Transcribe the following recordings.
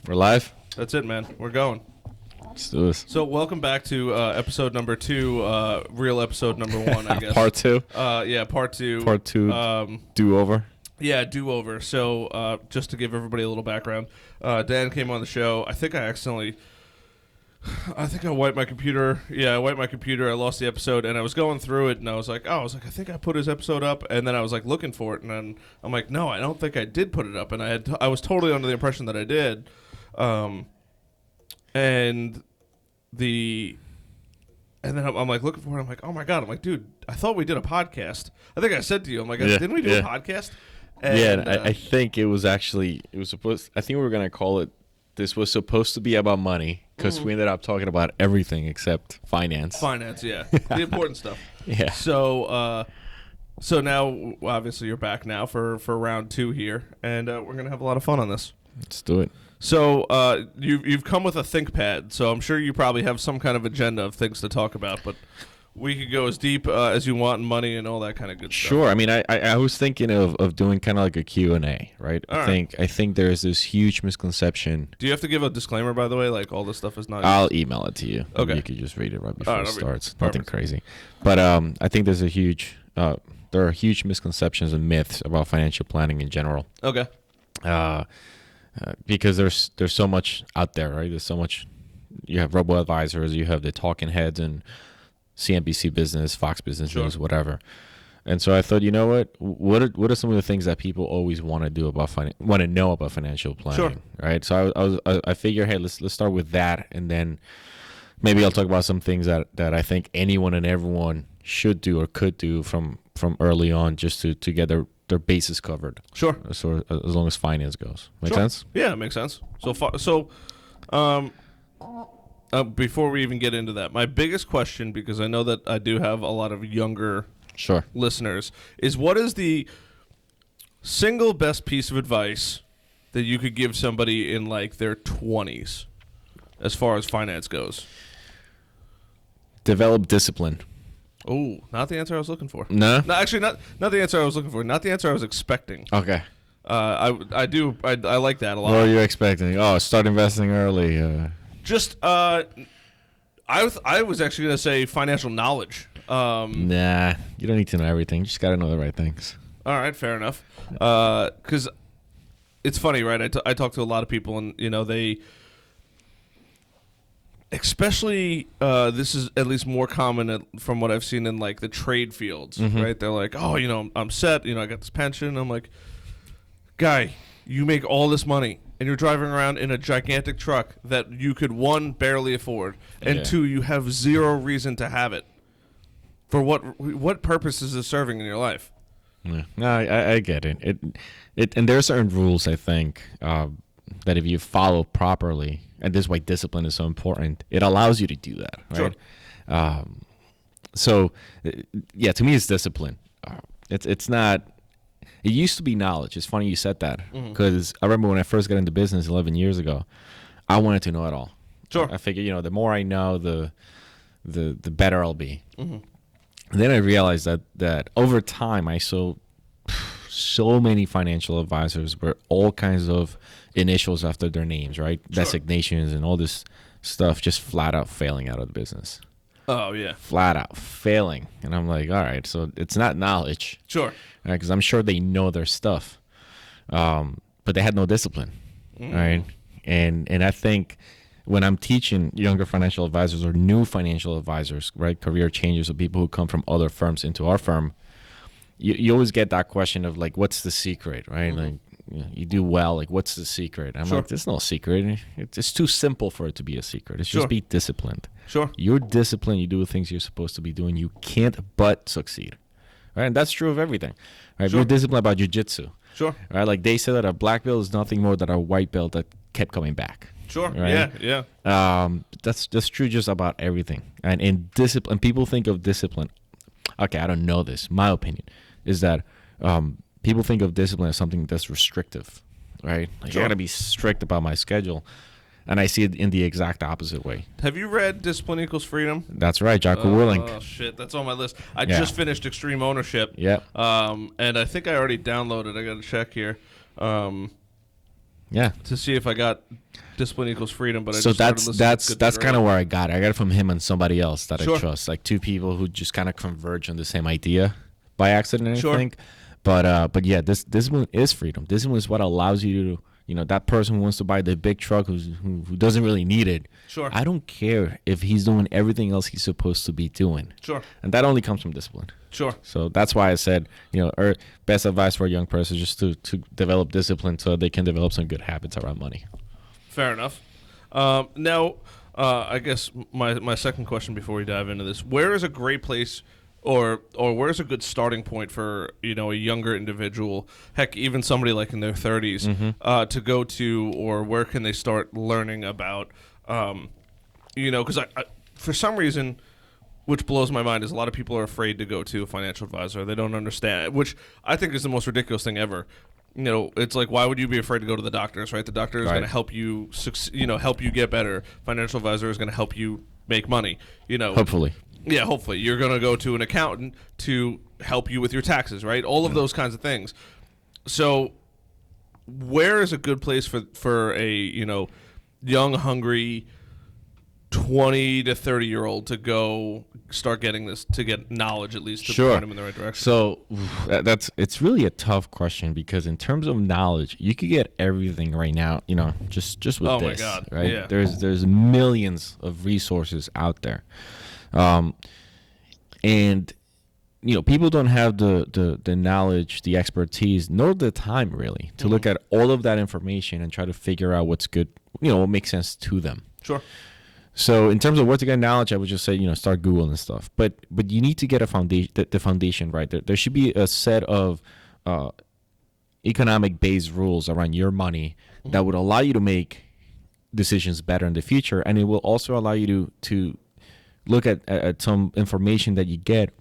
We're live? That's it, man. We're going. Let's do this. So welcome back to episode number 2, real episode number 1, I guess. Part 2? Yeah, part 2. Part 2, do-over? Yeah, do-over. So just to give everybody a little background, Dan came on the show. I think I wiped my computer. Yeah, I wiped my computer. I lost the episode, and I was going through it, and I was like, I think I put his episode up, and then I was like looking for it, and then I'm like, no, I don't think I did put it up, and I was totally under the impression that I did, and then I'm like looking for it. I'm like, oh my god! I'm like, dude, I thought we did a podcast. I think I said to you, I'm like, didn't we do a podcast? And, I think it was supposed. I think we were gonna call it. This was supposed to be about money because we ended up talking about everything except finance. Finance, yeah, the important stuff. Yeah. So now obviously you're back now for round 2 here, and we're gonna have a lot of fun on this. Let's do it. So you've come with a ThinkPad, so I'm sure you probably have some kind of agenda of things to talk about, but we could go as deep as you want in money and all that kind of good stuff. Sure. I mean, I was thinking of doing kind of like a Q&A, right? I think there's this huge misconception. Do you have to give a disclaimer, by the way? Like all this stuff is not... I'll email it to you. Okay. You could just read it right before it starts. Perfect. Nothing crazy. But I think there's there are huge misconceptions and myths about financial planning in general. Okay. Because there's so much out there, right? There's so much. You have robo-advisors, you have the talking heads and CNBC Business, Fox Business News, whatever. And so I thought, you know what are some of the things that people always want to do about want to know about financial planning, right? So I figure, hey, let's start with that, and then maybe I'll talk about some things that I think anyone and everyone should do or could do from early on, just to get their bases covered. Sure. So as long as finance goes. Make sense? Yeah, it makes sense. Before we even get into that, my biggest question, because I know that I do have a lot of younger listeners, is what is the single best piece of advice that you could give somebody in like their 20s as far as finance goes? Develop discipline. Oh, not the answer I was looking for. No, actually, not the answer I was looking for. Not the answer I was expecting. Okay. I like that a lot. What are you expecting? Oh, start investing early. Just I was actually gonna say financial knowledge. Nah, you don't need to know everything. You just gotta know the right things. All right, fair enough. Because it's funny, right? I talk to a lot of people, and they. Especially, this is at least more common from what I've seen in like the trade fields, right? They're like, oh, I'm set. I got this pension. I'm like, guy, you make all this money, and you're driving around in a gigantic truck that you could, 1, barely afford, and 2, you have zero reason to have it. For what purpose is it serving in your life? Yeah. No, I get it. And there are certain rules, I think, that if you follow properly, and this is why discipline is so important, it allows you to do that, right? Sure. So, to me, it's discipline. It's not. It used to be knowledge. It's funny you said that, because I remember when I first got into business 11 years ago, I wanted to know it all. Sure. I figured, the more I know, the better I'll be. And then I realized that over time, I saw so many financial advisors with all kinds of initials after their names, right? Sure. Designations and all this stuff, just flat out failing out of the business. Oh, yeah. Flat out failing. And I'm like, all right, so it's not knowledge. Sure. Because I'm sure they know their stuff. But they had no discipline, right? And I think when I'm teaching younger financial advisors or new financial advisors, right, career changers or people who come from other firms into our firm, you always get that question of like, what's the secret, right? Like, you do well, like, what's the secret? I'm like, there's no secret. It's too simple for it to be a secret. It's just be disciplined. Sure. You're disciplined. You do the things you're supposed to be doing. You can't but succeed, right? And that's true of everything, right? Sure. We're disciplined about jiu-jitsu. Sure. Right? Like they say that a black belt is nothing more than a white belt that kept coming back. Sure. Right? Yeah. That's true just about everything. And in discipline, people think of discipline. Okay, I don't know this. My opinion is that people think of discipline as something that's restrictive, right? Like, I got to be strict about my schedule. And I see it in the exact opposite way. Have you read Discipline Equals Freedom? That's right, Jocko Willink. Oh, shit. That's on my list. I just finished Extreme Ownership. Yeah. And I think I already downloaded. I got to check here. Yeah. to see if I got discipline equals freedom. But So that's kind of of where I got it. I got it from him and somebody else that Sure. I trust, like two people who just kind of converge on the same idea by accident, I Sure. think. But yeah, this discipline is freedom. Discipline is what allows you to, that person who wants to buy the big truck who doesn't really need it. Sure. I don't care if he's doing everything else he's supposed to be doing. Sure. And that only comes from discipline. Sure. So that's why I said, best advice for a young person is just to develop discipline so they can develop some good habits around money. Fair enough. Now, I guess my second question before we dive into this: where is a great place, or where's a good starting point for a younger individual, heck, even somebody like in their 30s, to go to, or where can they start learning about, because I for some reason, which blows my mind, is a lot of people are afraid to go to a financial advisor. They don't understand, which I think is the most ridiculous thing ever. It's like, why would you be afraid to go to the doctors, right? The doctor is going to help you, help you get better. Financial advisor is going to help you make money, Hopefully. Yeah, hopefully. You're going to go to an accountant to help you with your taxes, right? All of those kinds of things. So where is a good place for a, young, hungry 20 to 30-year-old to go start getting this, to get knowledge at least, to point them in the right direction? So it's really a tough question, because in terms of knowledge, you could get everything right now, just with this. Oh my God. Right? Yeah. There's millions of resources out there. And people don't have the knowledge, the expertise, nor the time really to look at all of that information and try to figure out what's good, what makes sense to them. Sure. So in terms of where to get knowledge, I would just say, start Googling and stuff. But you need to get a foundation, the foundation right. There should be a set of economic-based rules around your money that would allow you to make decisions better in the future, and it will also allow you to look at some information that you get,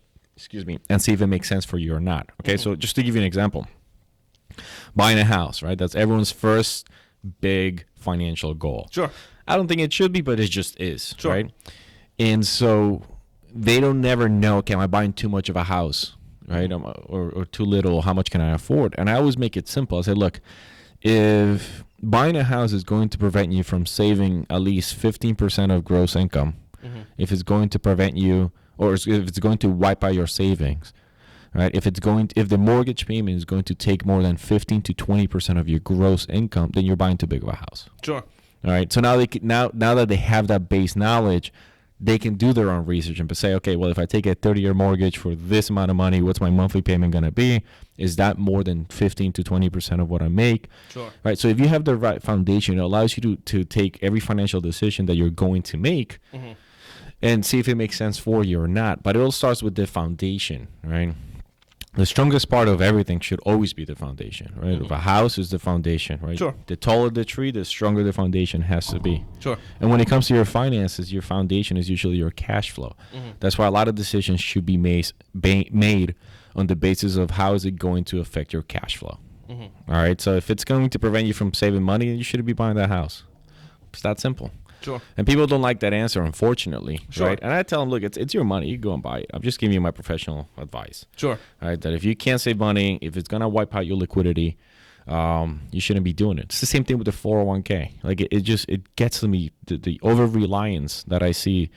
and see if it makes sense for you or not. Okay, so just to give you an example, buying a house, right? That's everyone's first big financial goal. Sure. I don't think it should be, but it just is, sure. Right? And so they don't never know, okay, am I buying too much of a house, right? Or too little, how much can I afford? And I always make it simple. I say, look, if buying a house is going to prevent you from saving at least 15% of gross income, if it's going to prevent you, or if it's going to wipe out your savings, right? If the mortgage payment is going to take more than 15 to 20% of your gross income, then you're buying too big of a house. Sure. All right. So now now that they have that base knowledge, they can do their own research and say, okay, well, if I take a 30-year mortgage for this amount of money, what's my monthly payment going to be? Is that more than 15 to 20% of what I make? Sure. Right. So if you have the right foundation, it allows you to take every financial decision that you're going to make and see if it makes sense for you or not. But it all starts with the foundation, right? The strongest part of everything should always be the foundation, right? If a house is the foundation, right? Sure. The taller the tree, the stronger the foundation has to be. Sure. And when it comes to your finances, your foundation is usually your cash flow. That's why a lot of decisions should be made on the basis of how is it going to affect your cash flow. All right. So if it's going to prevent you from saving money, then you shouldn't be buying that house. It's that simple. Sure. And people don't like that answer, unfortunately. Sure. Right? And I tell them, look, it's your money. You go and buy it. I'm just giving you my professional advice. Sure. All right. That if you can't save money, if it's going to wipe out your liquidity, you shouldn't be doing it. It's the same thing with the 401k. Like it gets to me, the over-reliance that I see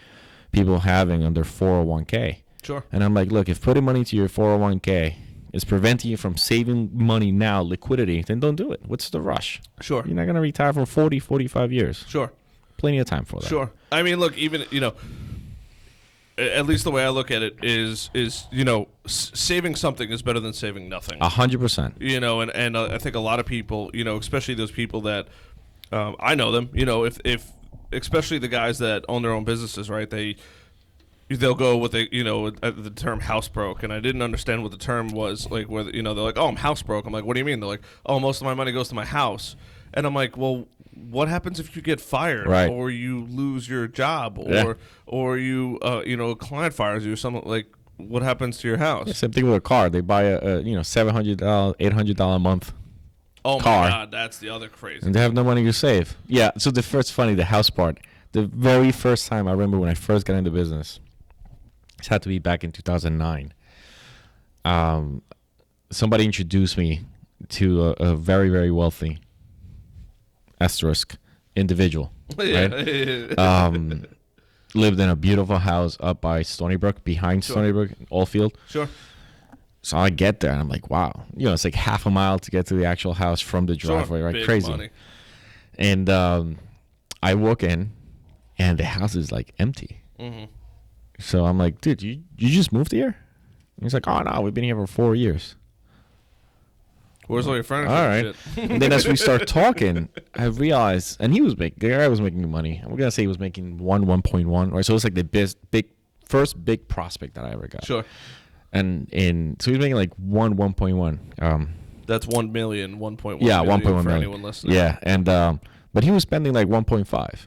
people having on their 401k. Sure. And I'm like, look, if putting money to your 401k is preventing you from saving money now, liquidity, then don't do it. What's the rush? Sure. You're not going to retire for 40, 45 years. Sure. Plenty of time for that. Sure. I mean, look, even, at least the way I look at it is saving something is better than saving nothing. 100%. And I think a lot of people, especially those people that I know them, if especially the guys that own their own businesses, right? They'll go with the term house broke, and I didn't understand what the term was, like, where they're like, oh, I'm house broke. I'm like, what do you mean? They're like, oh, most of my money goes to my house. And I'm like, well, what happens if you get fired, right, or you lose your job, or you a client fires you or something? Like, what happens to your house? Yeah, same thing with a car. They buy a $700, $800 a month car. My God, that's the other crazy. And they have no money to save. Yeah. So the house part. The very first time I remember when I first got into business, this had to be back in 2009. Somebody introduced me to a very, very wealthy asterisk individual. Yeah. Right? Lived in a beautiful house up by Stony Brook, behind Stony Brook, Oldfield. Sure. So I get there and I'm like, wow, it's like half a mile to get to the actual house from the driveway, right? Big Crazy. money. And I walk in and the house is like empty. Mm-hmm. So I'm like, dude, you just moved here? And he's like, oh no, we've been here for 4 years. Where's all your furniture? All right. And then as we start talking, I realized, and the guy was making money. I'm gonna say he was making 1.1, right? So it's like the first big prospect that I ever got. Sure. And so he's making like 1.1. That's 1 million, 1.1. Yeah, 1.1 for million. anyone listening. Yeah, and but he was spending like 1.5.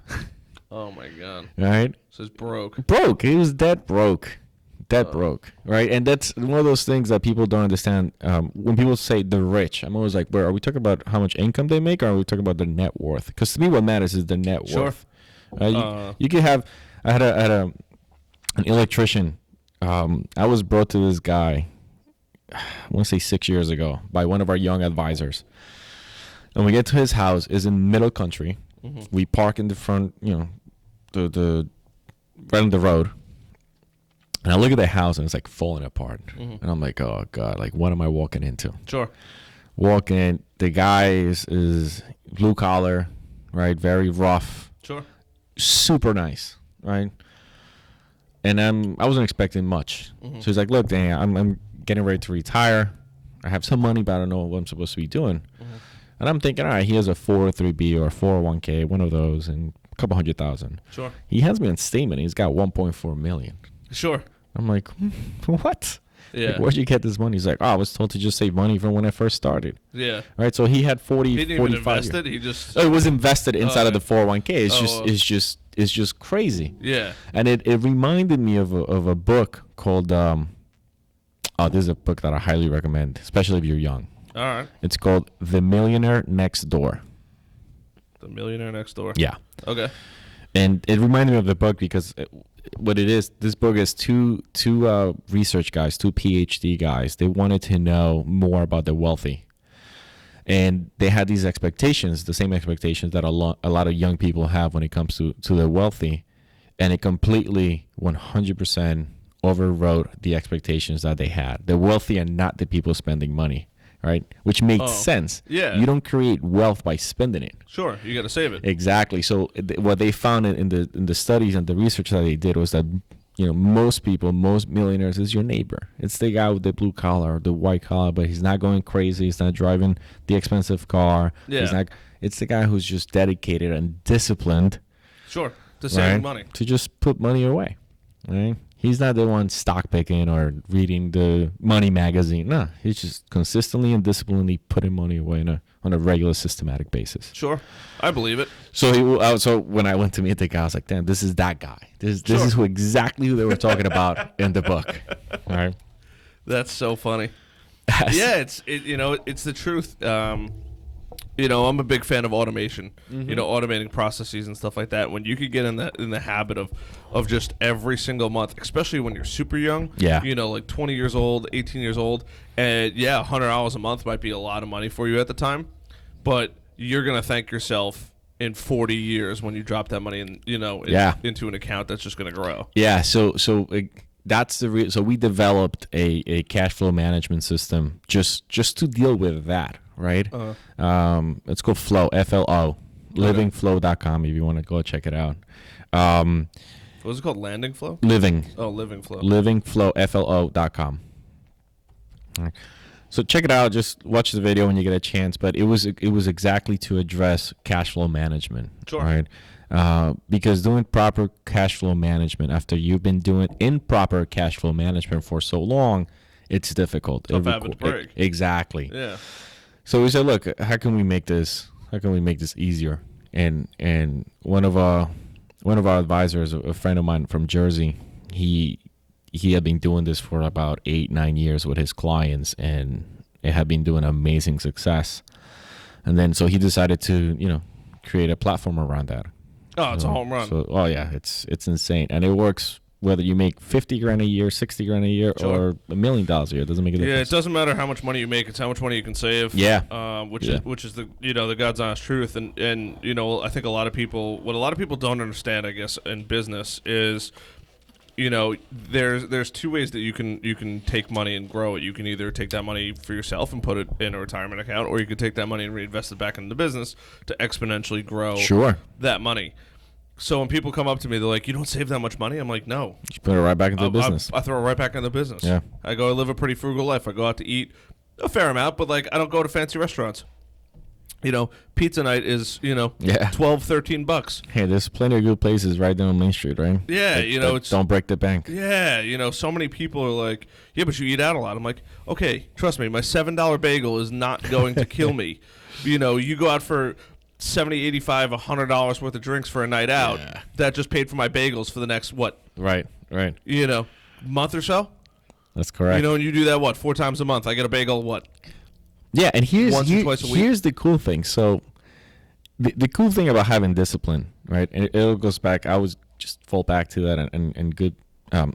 Oh my god. Right. So he's broke. Broke. He was dead broke. Broke, right? And that's one of those things that people don't understand. When people say the rich, I'm always like, where are we talking about how much income they make, or are we talking about the net worth? Because to me, what matters is the net worth. You could have. I had an electrician. I was brought to this guy, I want to say 6 years ago, by one of our young advisors. And we get to his house. Is in middle country. Mm-hmm. We park in the front, the right on the road. And I look at the house and it's like falling apart. Mm-hmm. And I'm like, oh God, like what am I walking into? Sure. Walking in, the guy is blue collar, right? Very rough. Sure. Super nice, right? And I wasn't expecting much. Mm-hmm. So he's like, look, Dan, I'm getting ready to retire. I have some money, but I don't know what I'm supposed to be doing. Mm-hmm. And I'm thinking, all right, he has a 403B or 401k, one of those, and a couple $100,000. Sure. He has me on statement. He's got 1.4 million. Sure. I'm like, what? Yeah. Like, where'd you get this money? He's like, oh, I was told to just save money from when I first started. Yeah. Right. So he had 40, he didn't 45 even invest it. He just. Oh, it was invested inside of the 401k. It's just crazy. Yeah. And it reminded me of a book called this is a book that I highly recommend, especially if you're young. All right. It's called The Millionaire Next Door. The Millionaire Next Door. Yeah. Okay. And it reminded me of the book because what it is, this book is two research guys, two PhD guys. They wanted to know more about the wealthy. And they had these expectations, the same expectations that a lot of young people have when it comes to the wealthy. And it completely 100% overrode the expectations that they had. The wealthy are not the people spending money. Right, which makes sense. Yeah, you don't create wealth by spending it. Sure, you got to save it. Exactly. So what they found in the studies and the research that they did was that most millionaires is your neighbor. It's the guy with the blue collar or the white collar, but he's not going crazy. He's not driving the expensive car. Yeah, it's the guy who's just dedicated and disciplined. Sure, to saving money, to just put money away. Right. He's not the one stock picking or reading the money magazine. No, he's just consistently and disciplinedly putting money away on a regular, systematic basis. Sure, I believe it. So so when I went to meet the guy, I was like, damn, this is that guy. This is exactly who they were talking about in the book. All right. That's so funny. Yeah, it's the truth. I'm a big fan of automation. Mm-hmm. Automating processes and stuff like that. When you could get in the habit of just every single month, especially when you're super young. Yeah. Like 20 years old, 18 years old, and yeah, $100 a month might be a lot of money for you at the time, but you're gonna thank yourself in 40 years when you drop that money into an account that's just gonna grow. Yeah. So that's so we developed a cash flow management system just to deal with that. Right. It's called Flow, FLO, livingflow.com if you want to go check it out. What was it called? Landing Flow? Living. Oh, Living Flow. Livingflow, FLO.com. All right. So check it out. Just watch the video when you get a chance. But it was exactly to address cash flow management. Sure. Right. Because doing proper cash flow management after you've been doing improper cash flow management for so long, it's difficult. Tough habit to break. Exactly. Yeah. So we said, look, how can we make this easier? And one of our advisors, a friend of mine from Jersey, he had been doing this for about 8-9 years with his clients, and it had been doing amazing success. And then so he decided to create a platform around that. Oh, it's a home run. So yeah, it's insane, and it works whether you make 50 grand a year, 60 grand a year, Sure. or $1 million a year. It doesn't make a difference. Yeah, it doesn't matter how much money you make; it's how much money you can save. Yeah. which Yeah. is the the God's honest truth. And I think what a lot of people don't understand, I guess, in business is, there's two ways that you can take money and grow it. You can either take that money for yourself and put it in a retirement account, or you can take that money and reinvest it back into the business to exponentially grow that money. So when people come up to me, they're like, "You don't save that much money?" I'm like, "No." You put it right back into the business. I throw it right back into the business. Yeah. I live a pretty frugal life. I go out to eat a fair amount, but I don't go to fancy restaurants. Pizza night is, $12, $13. Hey, there's plenty of good places right down Main Street, right? Yeah, it's don't break the bank. Yeah, so many people are like, "Yeah, but you eat out a lot." I'm like, "Okay, trust me, my $7 bagel is not going to kill me." You go out for $70, $85, $100 worth of drinks for a night out. Yeah. That just paid for my bagels for the next Right. month or so. That's correct. And you do that 4 times a month. I get a bagel Yeah, and once or twice a week? Here's the cool thing. So the cool thing about having discipline, right? And it goes back. I was just fall back to that and good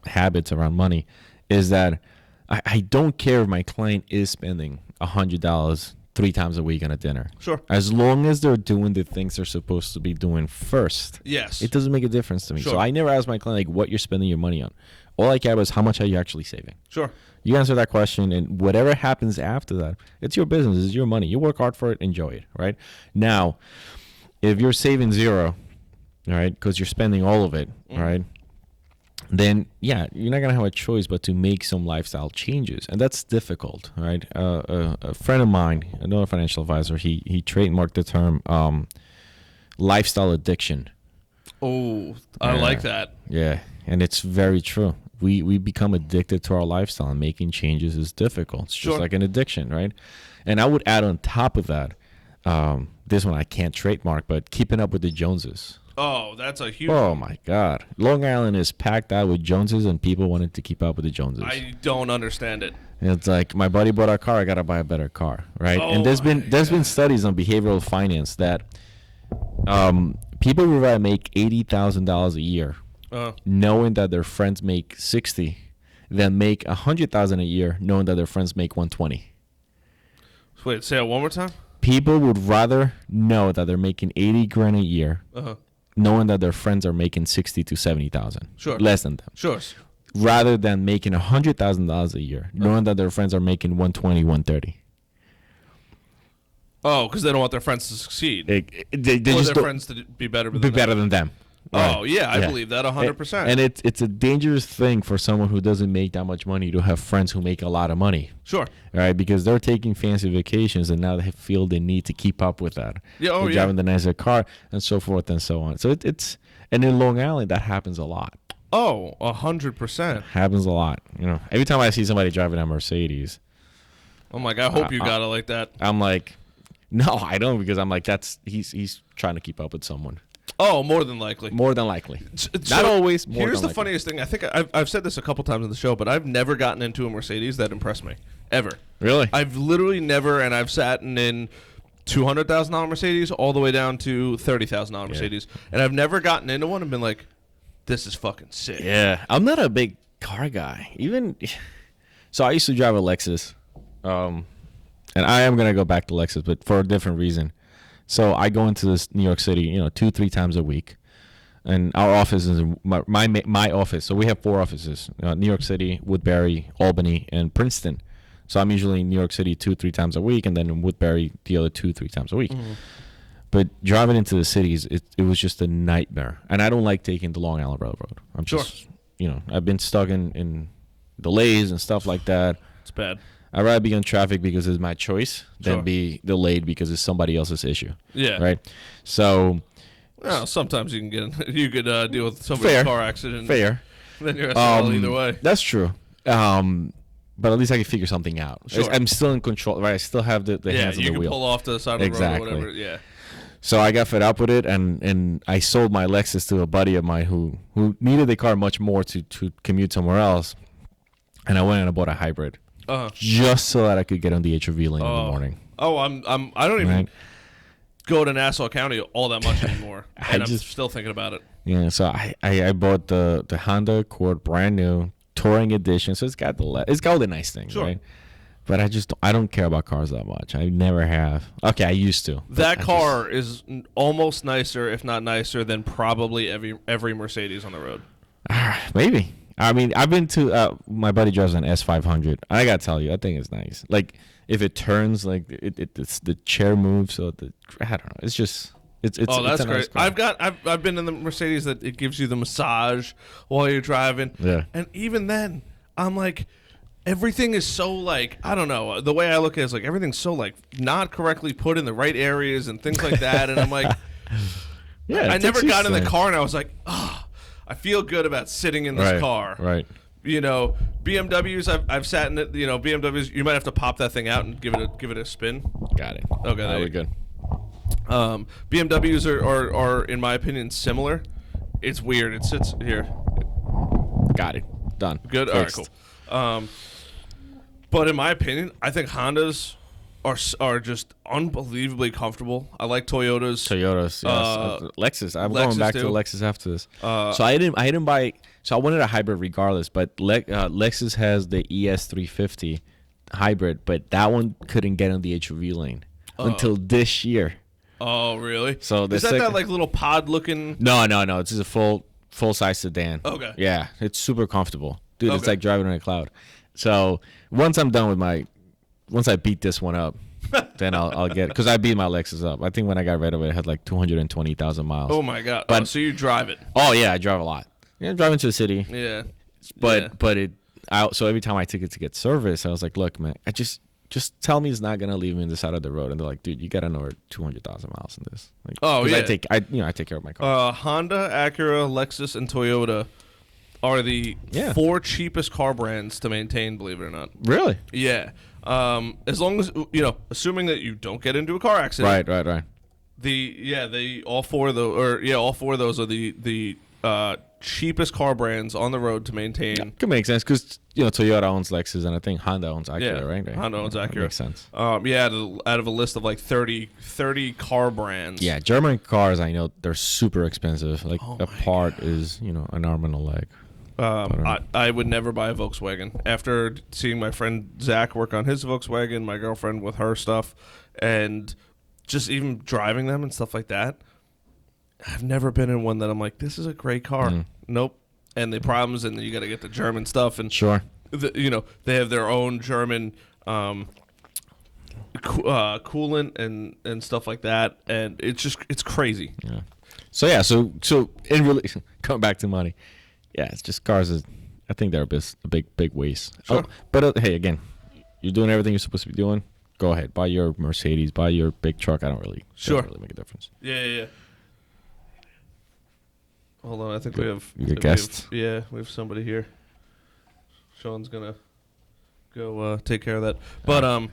habits around money is that I don't care if my client is spending $100 3 times a week on a dinner. Sure. As long as they're doing the things they're supposed to be doing first. Yes. It doesn't make a difference to me. Sure. So I never ask my client what you're spending your money on. All I care about is how much are you actually saving. Sure. You answer that question, and whatever happens after that, it's your business. It's your money. You work hard for it. Enjoy it, right? Now, if you're saving zero, all right, because you're spending all of it, right, then, yeah, you're not going to have a choice but to make some lifestyle changes. And that's difficult, right? A friend of mine, another financial advisor, he trademarked the term lifestyle addiction. Oh, I like that. Yeah, and it's very true. We become addicted to our lifestyle, and making changes is difficult. It's just like an addiction, right? And I would add on top of that, this one I can't trademark, but keeping up with the Joneses. Oh, that's a huge Oh, my God. Long Island is packed out with Joneses, and people wanted to keep up with the Joneses. I don't understand it. It's like, my buddy bought a car, I got to buy a better car, right? Oh, and there's been studies on behavioral finance that people would rather make $80,000 a year knowing that their friends make 60 than make $100,000 a year knowing that their friends make 120. Wait, say it one more time. People would rather know that they're making 80 grand a year knowing that their friends are making 60 to 70,000. Sure. Less than them. Sure. Rather than making $100,000 a year knowing that their friends are making 120, 130. Oh, because they don't want their friends to succeed. They or just their friends to be better than them. Oh, yeah, I believe that 100%. And it's a dangerous thing for someone who doesn't make that much money to have friends who make a lot of money. Sure. Right? Because they're taking fancy vacations, and now they feel the need to keep up with that. Yeah, they're driving the nicer car, and so forth and so on. So and in Long Island, that happens a lot. Oh, 100%. Happens a lot. Every time I see somebody driving a Mercedes, I'm like, I hope you got it like that. I'm like, no, I don't, because I'm like, he's trying to keep up with someone. Oh, more than likely. More than likely. Not always. Here's the funniest thing. I think I've said this a couple times on the show, but I've never gotten into a Mercedes that impressed me. Ever. Really? I've literally never, and I've sat in $200,000 Mercedes all the way down to $30,000 Mercedes, and I've never gotten into one and been like, this is fucking sick. Yeah. I'm not a big car guy. So I used to drive a Lexus, and I am going to go back to Lexus, but for a different reason. So I go into this New York City, 2-3 times a week, and our office is my office. So we have 4 offices: New York City, Woodbury, Albany, and Princeton. So I'm usually in New York City 2-3 times a week, and then in Woodbury the other 2-3 times a week. Mm-hmm. But driving into the cities, it was just a nightmare, and I don't like taking the Long Island Railroad. I'm just, I've been stuck in delays and stuff like that. It's bad. I'd rather be on traffic because it's my choice than be delayed because it's somebody else's issue. Yeah. Right? So. Well, sometimes you could deal with somebody's car accident. Fair. Then you're SOL either way. That's true. But at least I can figure something out. Sure. I'm still in control, right? I still have the hands on the wheel. Yeah, you can pull off to the side of the road or whatever. Yeah. So I got fed up with it, and I sold my Lexus to a buddy of mine who needed the car much more to commute somewhere else. And I went and I bought a hybrid. Just so that I could get on the HRV lane in the morning. Oh, I don't even. Right? go to Nassau County all that much anymore. And I'm still thinking about it. Yeah, so I bought the Honda Accord brand new touring edition. So it's got all the nice things, right? But I don't care about cars that much. I never have. Okay, I used to. That car is almost nicer, if not nicer, than probably every Mercedes on the road. Maybe. I mean, I've been to my buddy drives an S500. I gotta tell you, I think it's nice. Like if it turns, like it's the chair moves. So I don't know. It's just it's. Oh, that's great. Nice I've been in the Mercedes that it gives you the massage while you're driving. Yeah. And even then, I'm like, everything is so like, I don't know. The way I look at it is like everything's so like not correctly put in the right areas and things like that. And I'm like, yeah. I never got in the car and I was like, I feel good about sitting in this car. Right. You know, BMWs. I've sat in it. You know, BMWs. You might have to pop that thing out and give it a spin. Got it. Okay, there we good. BMWs are in my opinion similar. It's weird. It sits here. Got it. Done. Good. Fixed. All right. Cool. But in my opinion, I think Hondas are just unbelievably comfortable. I like Toyotas. Yes. Lexus. I'm going back to Lexus after this. So I didn't buy. So I wanted a hybrid regardless, but Lexus has the ES350 hybrid, but that one couldn't get on the HOV lane until this year. Oh, really? So is that like little pod looking? No. It's just a full size sedan. Okay. Yeah, it's super comfortable, dude. Okay. It's like driving on a cloud. So once I'm done with once I beat this one up, then I'll get, because I beat my Lexus up. I think when I got rid of it, it had like 220,000 miles. Oh my god! But, so you drive it? Oh yeah, I drive a lot. Yeah, driving to the city. Yeah. So every time I took it to get service, I was like, look, man, I just tell me it's not gonna leave me on the side of the road. And they're like, dude, you gotta know 200,000 miles in this. Like, I take care of my car. Honda, Acura, Lexus, and Toyota are the 4 cheapest car brands to maintain, believe it or not. Really? Yeah. As long as, assuming that you don't get into a car accident. Right. All four of those are the cheapest car brands on the road to maintain. Yeah, could make sense because Toyota owns Lexus and I think Honda owns Acura, right? Honda owns Acura. That makes sense. Out of a list of like 30 car brands. Yeah, German cars, I know they're super expensive. Like a part is an arm and a leg. I would never buy a Volkswagen. After seeing my friend Zach work on his Volkswagen, my girlfriend with her stuff, and just even driving them and stuff like that, I've never been in one that I'm like, this is a great car. Nope. And the problems, and you got to get the German stuff, and sure, they have their own German coolant and stuff like that, and it's crazy. Yeah. So in relation, coming back to money. Yeah, it's just cars. I think they're a big waste. Sure. But hey, again, you're doing everything you're supposed to be doing. Go ahead, buy your Mercedes, buy your big truck. I don't really make a difference. Yeah. Hold on, I think we have a guest. We have somebody here. Sean's gonna go take care of that. But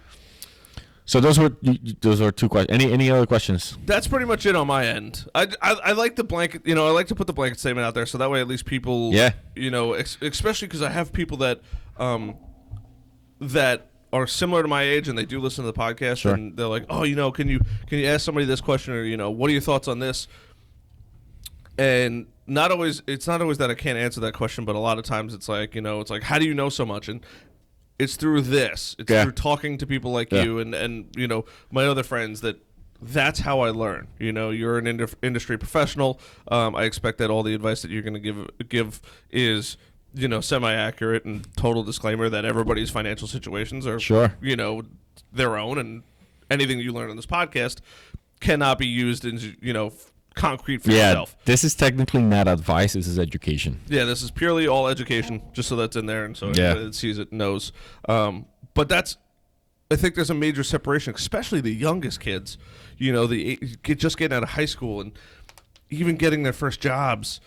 So those were 2 questions. Any other questions? That's pretty much it on my end. I like the blanket. I like to put the blanket statement out there so that way at least people. Yeah. Especially because I have people that that are similar to my age and they do listen to the podcast. Sure. And they're like, oh, can you ask somebody this question, or what are your thoughts on this? And it's not always that I can't answer that question, but a lot of times it's like how do you know so much? And it's through this. It's through talking to people like you and my other friends that's how I learn. You're an industry professional. I expect that all the advice that you're going to give is semi-accurate and total disclaimer that everybody's financial situations are their own, and anything you learn on this podcast cannot be used in concrete for yourself. This is technically not advice. This is education. Yeah, this is purely all education, just so that's in there and so everybody that sees it knows. But I think there's a major separation, especially the youngest kids. Just getting out of high school and even getting their first jobs.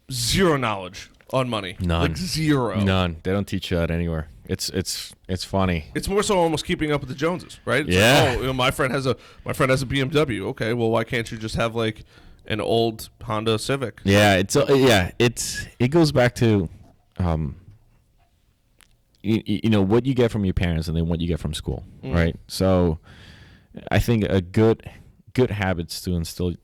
Zero knowledge on money. None. Like zero. None. They don't teach you that anywhere. It's funny. It's more so almost keeping up with the Joneses, right? It's yeah. Like, my friend has a BMW. Okay, well, why can't you just have like an old Honda Civic? Yeah, it goes back to what you get from your parents and then what you get from school, right? So I think a good good habits to instill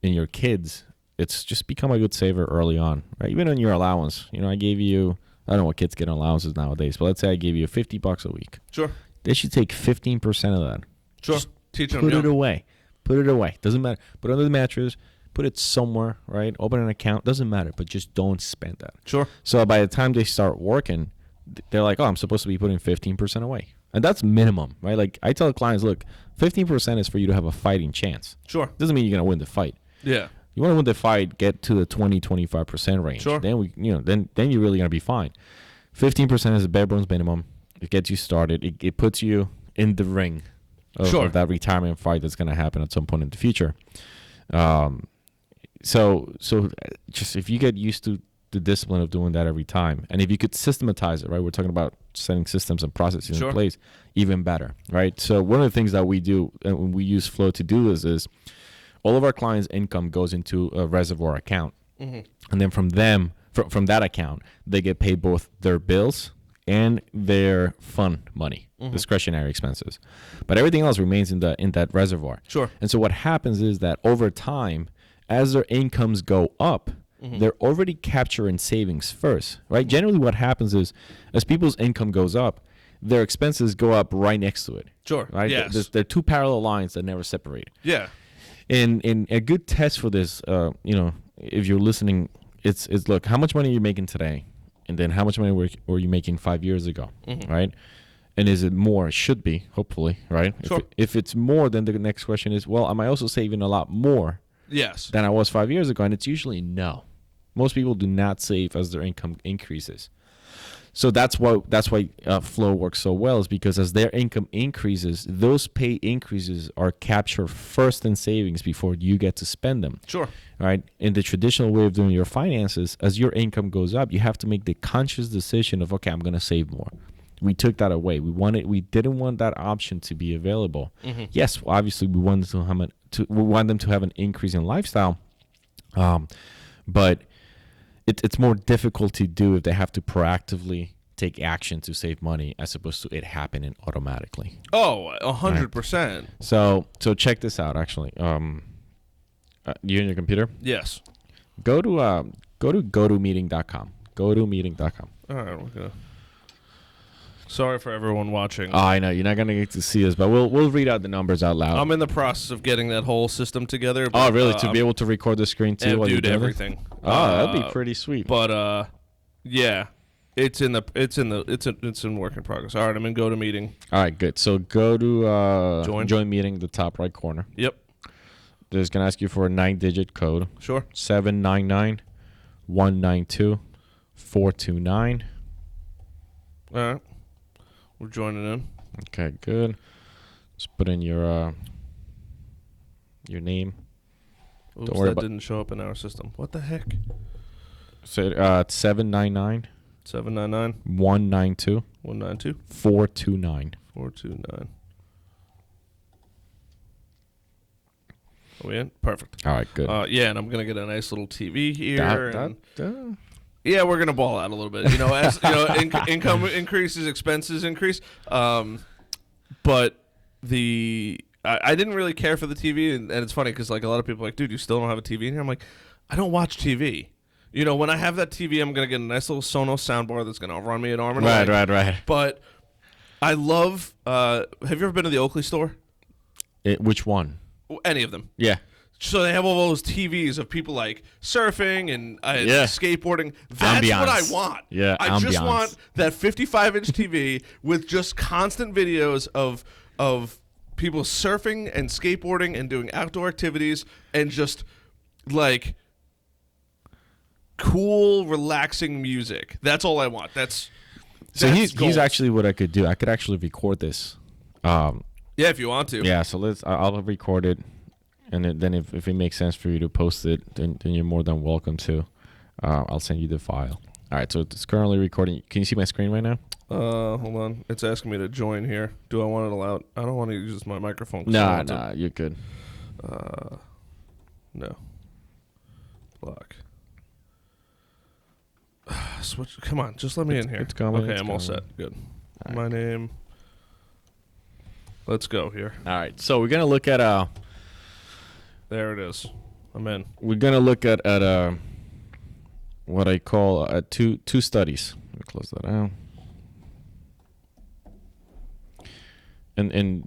in your kids, it's just become a good saver early on, right? Even on your allowance. I gave you, I don't know what kids get on allowances nowadays, but let's say I gave you $50 a week. Sure. They should take 15% of that. Sure. Just teach them. Put it away. Put it away. Doesn't matter. Put it under the mattress. Put it somewhere, right? Open an account. Doesn't matter, but just don't spend that. Sure. So by the time they start working, they're like, oh, I'm supposed to be putting 15% away. And that's minimum, right? Like I tell clients, look, 15% is for you to have a fighting chance. Sure. Doesn't mean you're going to win the fight. Yeah. You want to win the fight, get to the 20-25% range. Sure. Then then you're really going to be fine. 15% is a bare bones minimum. It gets you started. It puts you in the ring of that retirement fight that's going to happen at some point in the future. So just if you get used to the discipline of doing that every time, and if you could systematize it, right? We're talking about setting systems and processes in place, even better, right? So one of the things that we do, and we use Flow to do this, is all of our clients' income goes into a reservoir account, and then from that account, they get paid both their bills and their fun money, discretionary expenses, but everything else remains in that reservoir. Sure. And so what happens is that over time, as their incomes go up, they're already capturing savings first, right? Generally, what happens is as people's income goes up, their expenses go up right next to it. Sure. Right. Yes. They're two parallel lines that never separate. Yeah. And a good test for this, if you're listening, it's look, how much money are you making today, and then how much money were you making 5 years ago, right? And is it more? It should be, hopefully, right? Sure. If it's more, then the next question is, well, am I also saving a lot more? Yes. Than I was 5 years ago? And it's usually no. Most people do not save as their income increases. So that's why Flow works so well, is because as their income increases, those pay increases are captured first in savings before you get to spend them. Sure. Right? In the traditional way of doing your finances, as your income goes up, you have to make the conscious decision of, okay, I'm going to save more. We took that away. We didn't want that option to be available. Yes, obviously we want them to have an increase in lifestyle, but it's more difficult to do if they have to proactively take action to save money as opposed to it happening automatically. Oh, 100%. So check this out. Actually, you on your computer? Yes. Go to GoToMeeting.com. GoToMeeting.com. All right, we're gonna. Sorry for everyone watching. Oh, I know you're not gonna get to see us, but we'll read out the numbers out loud. I'm in the process of getting that whole system together. But, really? To be able to record the screen too? And do everything. Oh, that'd be pretty sweet. But yeah, it's in work in progress. All right, I'm in GoToMeeting. All right, good. So go to join meeting, the top right corner. Yep. There's gonna ask you for a 9-digit code. Sure. 799-192-429. All right. We're joining in. Okay, good. Just put in your name. Oops, that didn't show up in our system. What the heck? So 799 192 429. Are we in? Perfect. All right, good. Yeah, and I'm gonna get a nice little TV here. Yeah, we're gonna ball out a little bit. As income increases, expenses increase. But I didn't really care for the TV, and it's funny because like a lot of people are like, dude, you still don't have a TV in here? I'm like, I don't watch TV. When I have that TV, I'm gonna get a nice little Sonos soundbar that's gonna run me an arm and a leg. Right. But I love. Have you ever been to the Oakley store? Which one? Any of them. Yeah. So they have all those TVs of people like surfing and skateboarding. That's ambiance. What I want. Yeah, I just want that 55-inch TV with just constant videos of people surfing and skateboarding and doing outdoor activities and just like cool, relaxing music. That's all I want. That's he's actually what I could do. I could actually record this. Yeah, if you want to. Yeah, so I'll record it. And then if it makes sense for you to post it, then you're more than welcome to. I'll send you the file. All right, so it's currently recording. Can you see my screen right now? Hold on. It's asking me to join here. Do I want it allowed? I don't want to use my microphone. Nah, you're good. No. Block. Switch. Come on, just let me in here. It's coming. Okay, I'm all set. Good. Right. My name. Let's go here. All right, so we're going to look at There it is. I'm in. We're gonna look at what I call two studies. Let me close that out. And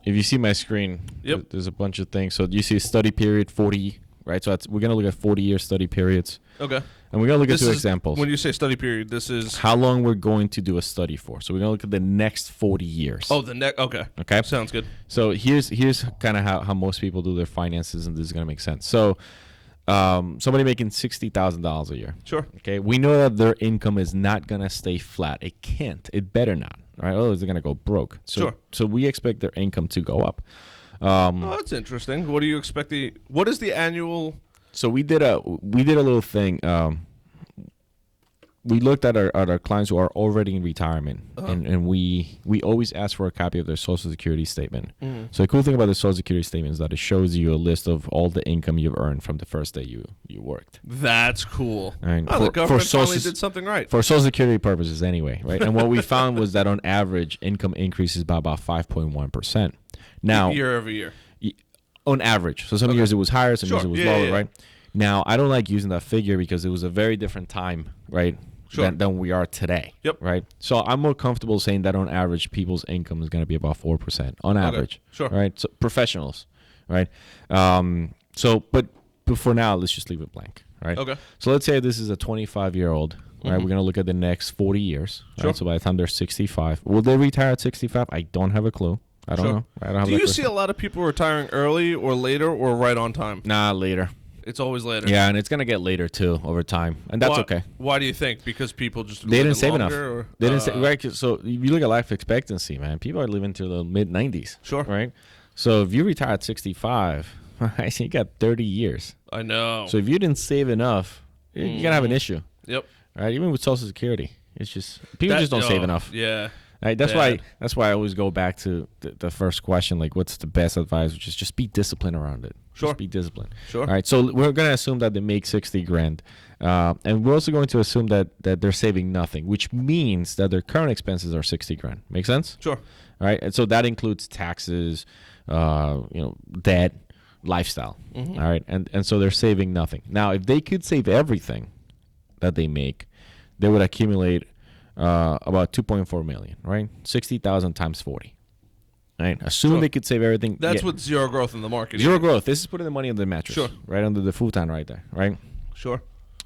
if you see my screen, Yep. there's a bunch of things. So you see study period 40, right? So we're gonna look at 40-year study periods. Okay. And we're gonna look at two is, examples. When you say study period, this is How long we're going to do a study for. So we're gonna look at the next 40 years. the next. Okay. Okay. Sounds good. So here's kind of how most people do their finances, and this is gonna make sense. So somebody making $60,000 a year. Sure. Okay. We know that their income is not gonna stay flat. It can't. It better not. Right? Otherwise, they're gonna go broke. Sure. So we expect their income to go up. That's interesting. What do you expect what is the annual? So we did a little thing. We looked at our clients who are already in retirement, and we always ask for a copy of their Social Security statement. Mm-hmm. So the cool thing about the Social Security statement is that it shows you a list of all the income you've earned from the first day you worked. That's cool. And the government finally did something right. For Social Security purposes anyway, right? And what we found was that on average, income increases by about 5.1%. Now, year over year. On average. So some years it was higher, some years it was lower, yeah. right? Now, I don't like using that figure because it was a very different time, right? Sure. Than we are today. Yep. Right. So I'm more comfortable saying that on average, people's income is going to be about 4% on average. Sure. Right. So professionals, right? But for now, let's just leave it blank. Right. Okay. So let's say this is a 25-year-old. Right. We're going to look at the next 40 years. Sure. Right? So by the time they're 65, will they retire at 65? I don't have a clue. I don't know. I don't have Do you see a lot of people retiring early or later or right on time? Nah, later. It's always later. Yeah, and it's gonna get later too over time, and that's okay. Why do you think? Because people just They didn't save enough. Or, They didn't save, right. So if you look at life expectancy, man, people are living to the mid-90s. Sure. Right. So if you retire at 65, I think you got 30 years. I know. So if you didn't save enough, you're gonna have an issue. Yep. Right. Even with Social Security, it's just people just don't save enough. Yeah. Right? That's why I always go back to the first question, like what's the best advice, which is just be disciplined around it. Sure. Just be disciplined. Sure. All right. So we're going to assume that they make 60 grand. And we're also going to assume that they're saving nothing, which means that their current expenses are 60 grand. Make sense? Sure. All right. And so that includes taxes, debt, lifestyle. Mm-hmm. All right. And so they're saving nothing. Now, if they could save everything that they make, they would accumulate about 2.4 million, right? 60,000 times 40. Right? Assuming they could save everything. That's with zero growth in the market. Zero growth. This is putting the money on the mattress. Sure. Right under the futon right there, right? Sure.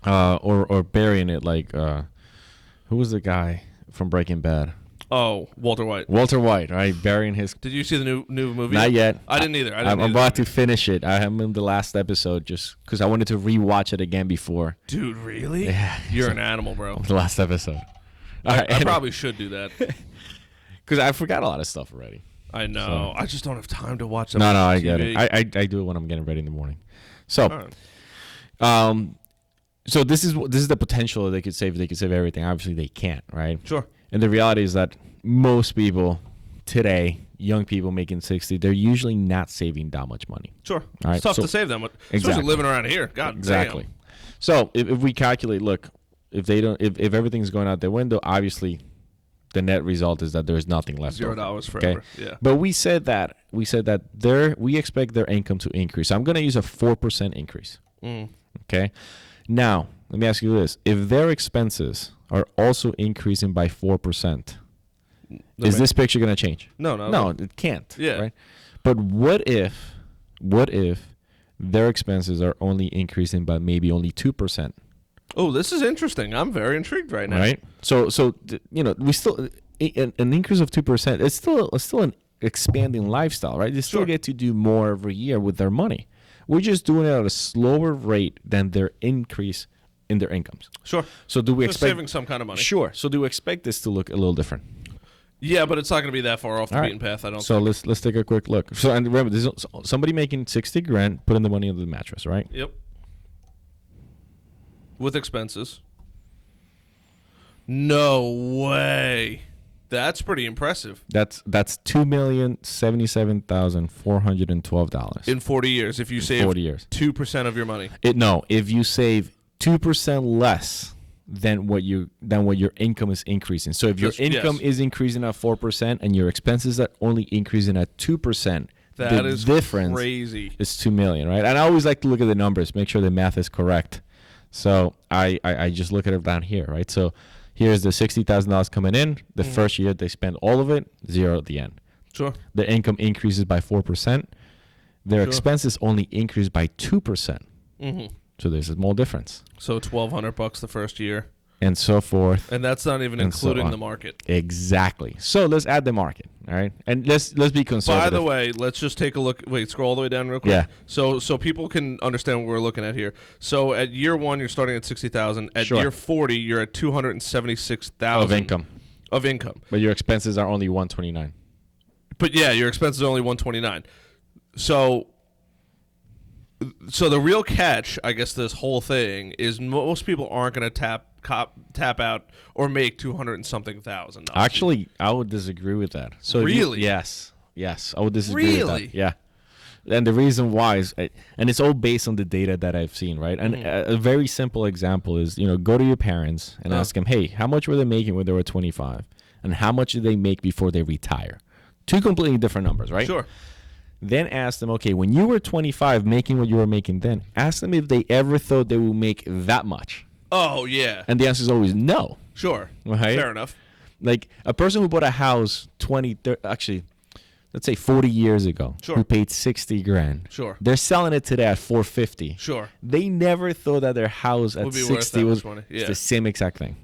Or burying it like, who was the guy from Breaking Bad? Oh, Walter White. Walter White, right? Burying his... Did you see the new movie? Not yet. I didn't either. I'm about to finish it. I am in the last episode just because I wanted to rewatch it again before. Dude, really? Yeah. You're an animal, bro. The last episode. I probably should do that. Because I forgot a lot of stuff already. I know. I just don't have time to watch that. No, I get it. I do it when I'm getting ready in the morning. So, so this is the potential that they could save. They could save everything. Obviously, they can't, right? Sure. And the reality is that most people today, young people making 60, they're usually not saving that much money. Sure. All right, It's tough to save them, especially exactly. living around here. God exactly. damn. So if we calculate, look, if everything's going out the window, obviously the net result is that there's nothing left. $0 forever. Okay? Yeah. But we said that we expect their income to increase. I'm going to use a 4% increase. Okay. Now, let me ask you this. If their expenses are also increasing by 4%, is this picture going to change? No, it can't. Yeah. Right? But what if their expenses are only increasing by maybe only 2%? Oh, this is interesting. I'm very intrigued right now. Right. So we still an increase of 2%. It's still an expanding lifestyle, right? They still get to do more every year with their money. We're just doing it at a slower rate than their increase in their incomes. Sure. So do we expect saving some kind of money? Sure. So do we expect this to look a little different? Yeah, but it's not going to be that far off the beaten path. I don't. So think. let's take a quick look. So and remember, this is somebody making 60 grand, putting the money on the mattress, right? Yep. With expenses. No way. That's pretty impressive. That's $2,077,412 in 40 years. If you save 40 years, 2% of your money. If you save 2% less than what your income is increasing. So if your income is increasing at 4% and your expenses are only increasing at 2%, That the is difference crazy. is $2 million, right? And I always like to look at the numbers, make sure the math is correct. So I just look at it down here, right? So here's the $60,000 coming in. The first year they spend all of it, zero at the end. Sure. Their income increases by 4%. Their expenses only increase by 2%. So there's a small difference. So $1,200 the first year. And so forth. And that's not even including the market. Exactly. So let's add the market, all right? And let's be conservative. By the way, let's just take a look. Wait, scroll all the way down real quick. Yeah. So people can understand what we're looking at here. So at year 1, you're starting at 60,000. At year 40, you're at 276,000 of income. Of income. But your expenses are only 129. But yeah, your expenses are only 129. So the real catch, I guess, this whole thing is most people aren't going to tap out or make 200 and something thousand. Actually, I would disagree with that. So really? Yes, I would disagree with that. Yeah. And the reason why is, and it's all based on the data that I've seen, right? And a very simple example is, go to your parents and ask them, hey, how much were they making when they were 25? And how much did they make before they retire? Two completely different numbers, right? Sure. Then ask them, okay, when you were 25 making what you were making then, ask them if they ever thought they would make that much. Oh, yeah. And the answer is always no. Sure. Right? Fair enough. Like a person who bought a house 40 years ago, who paid 60 grand. Sure. They're selling it today at 450. Sure. They never thought that their house at 60 was the same exact thing.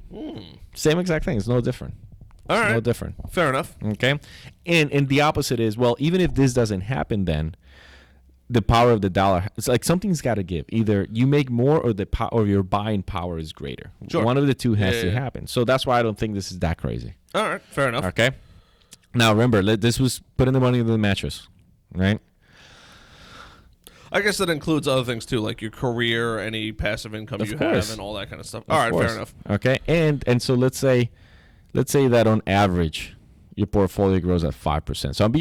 Same exact thing. It's no different. All right. No different. Fair enough. Okay. And the opposite is, well, even if this doesn't happen, then the power of the dollar, it's like something's got to give. Either you make more or your buying power is greater. Sure. One of the two has to happen. So that's why I don't think this is that crazy. All right. Fair enough. Okay. Now, remember, this was putting the money into the mattress, right? I guess that includes other things, too, like your career, any passive income you have, and all that kind of stuff. All right. Fair enough. Okay. And so let's say that on average, your portfolio grows at 5%. So I'm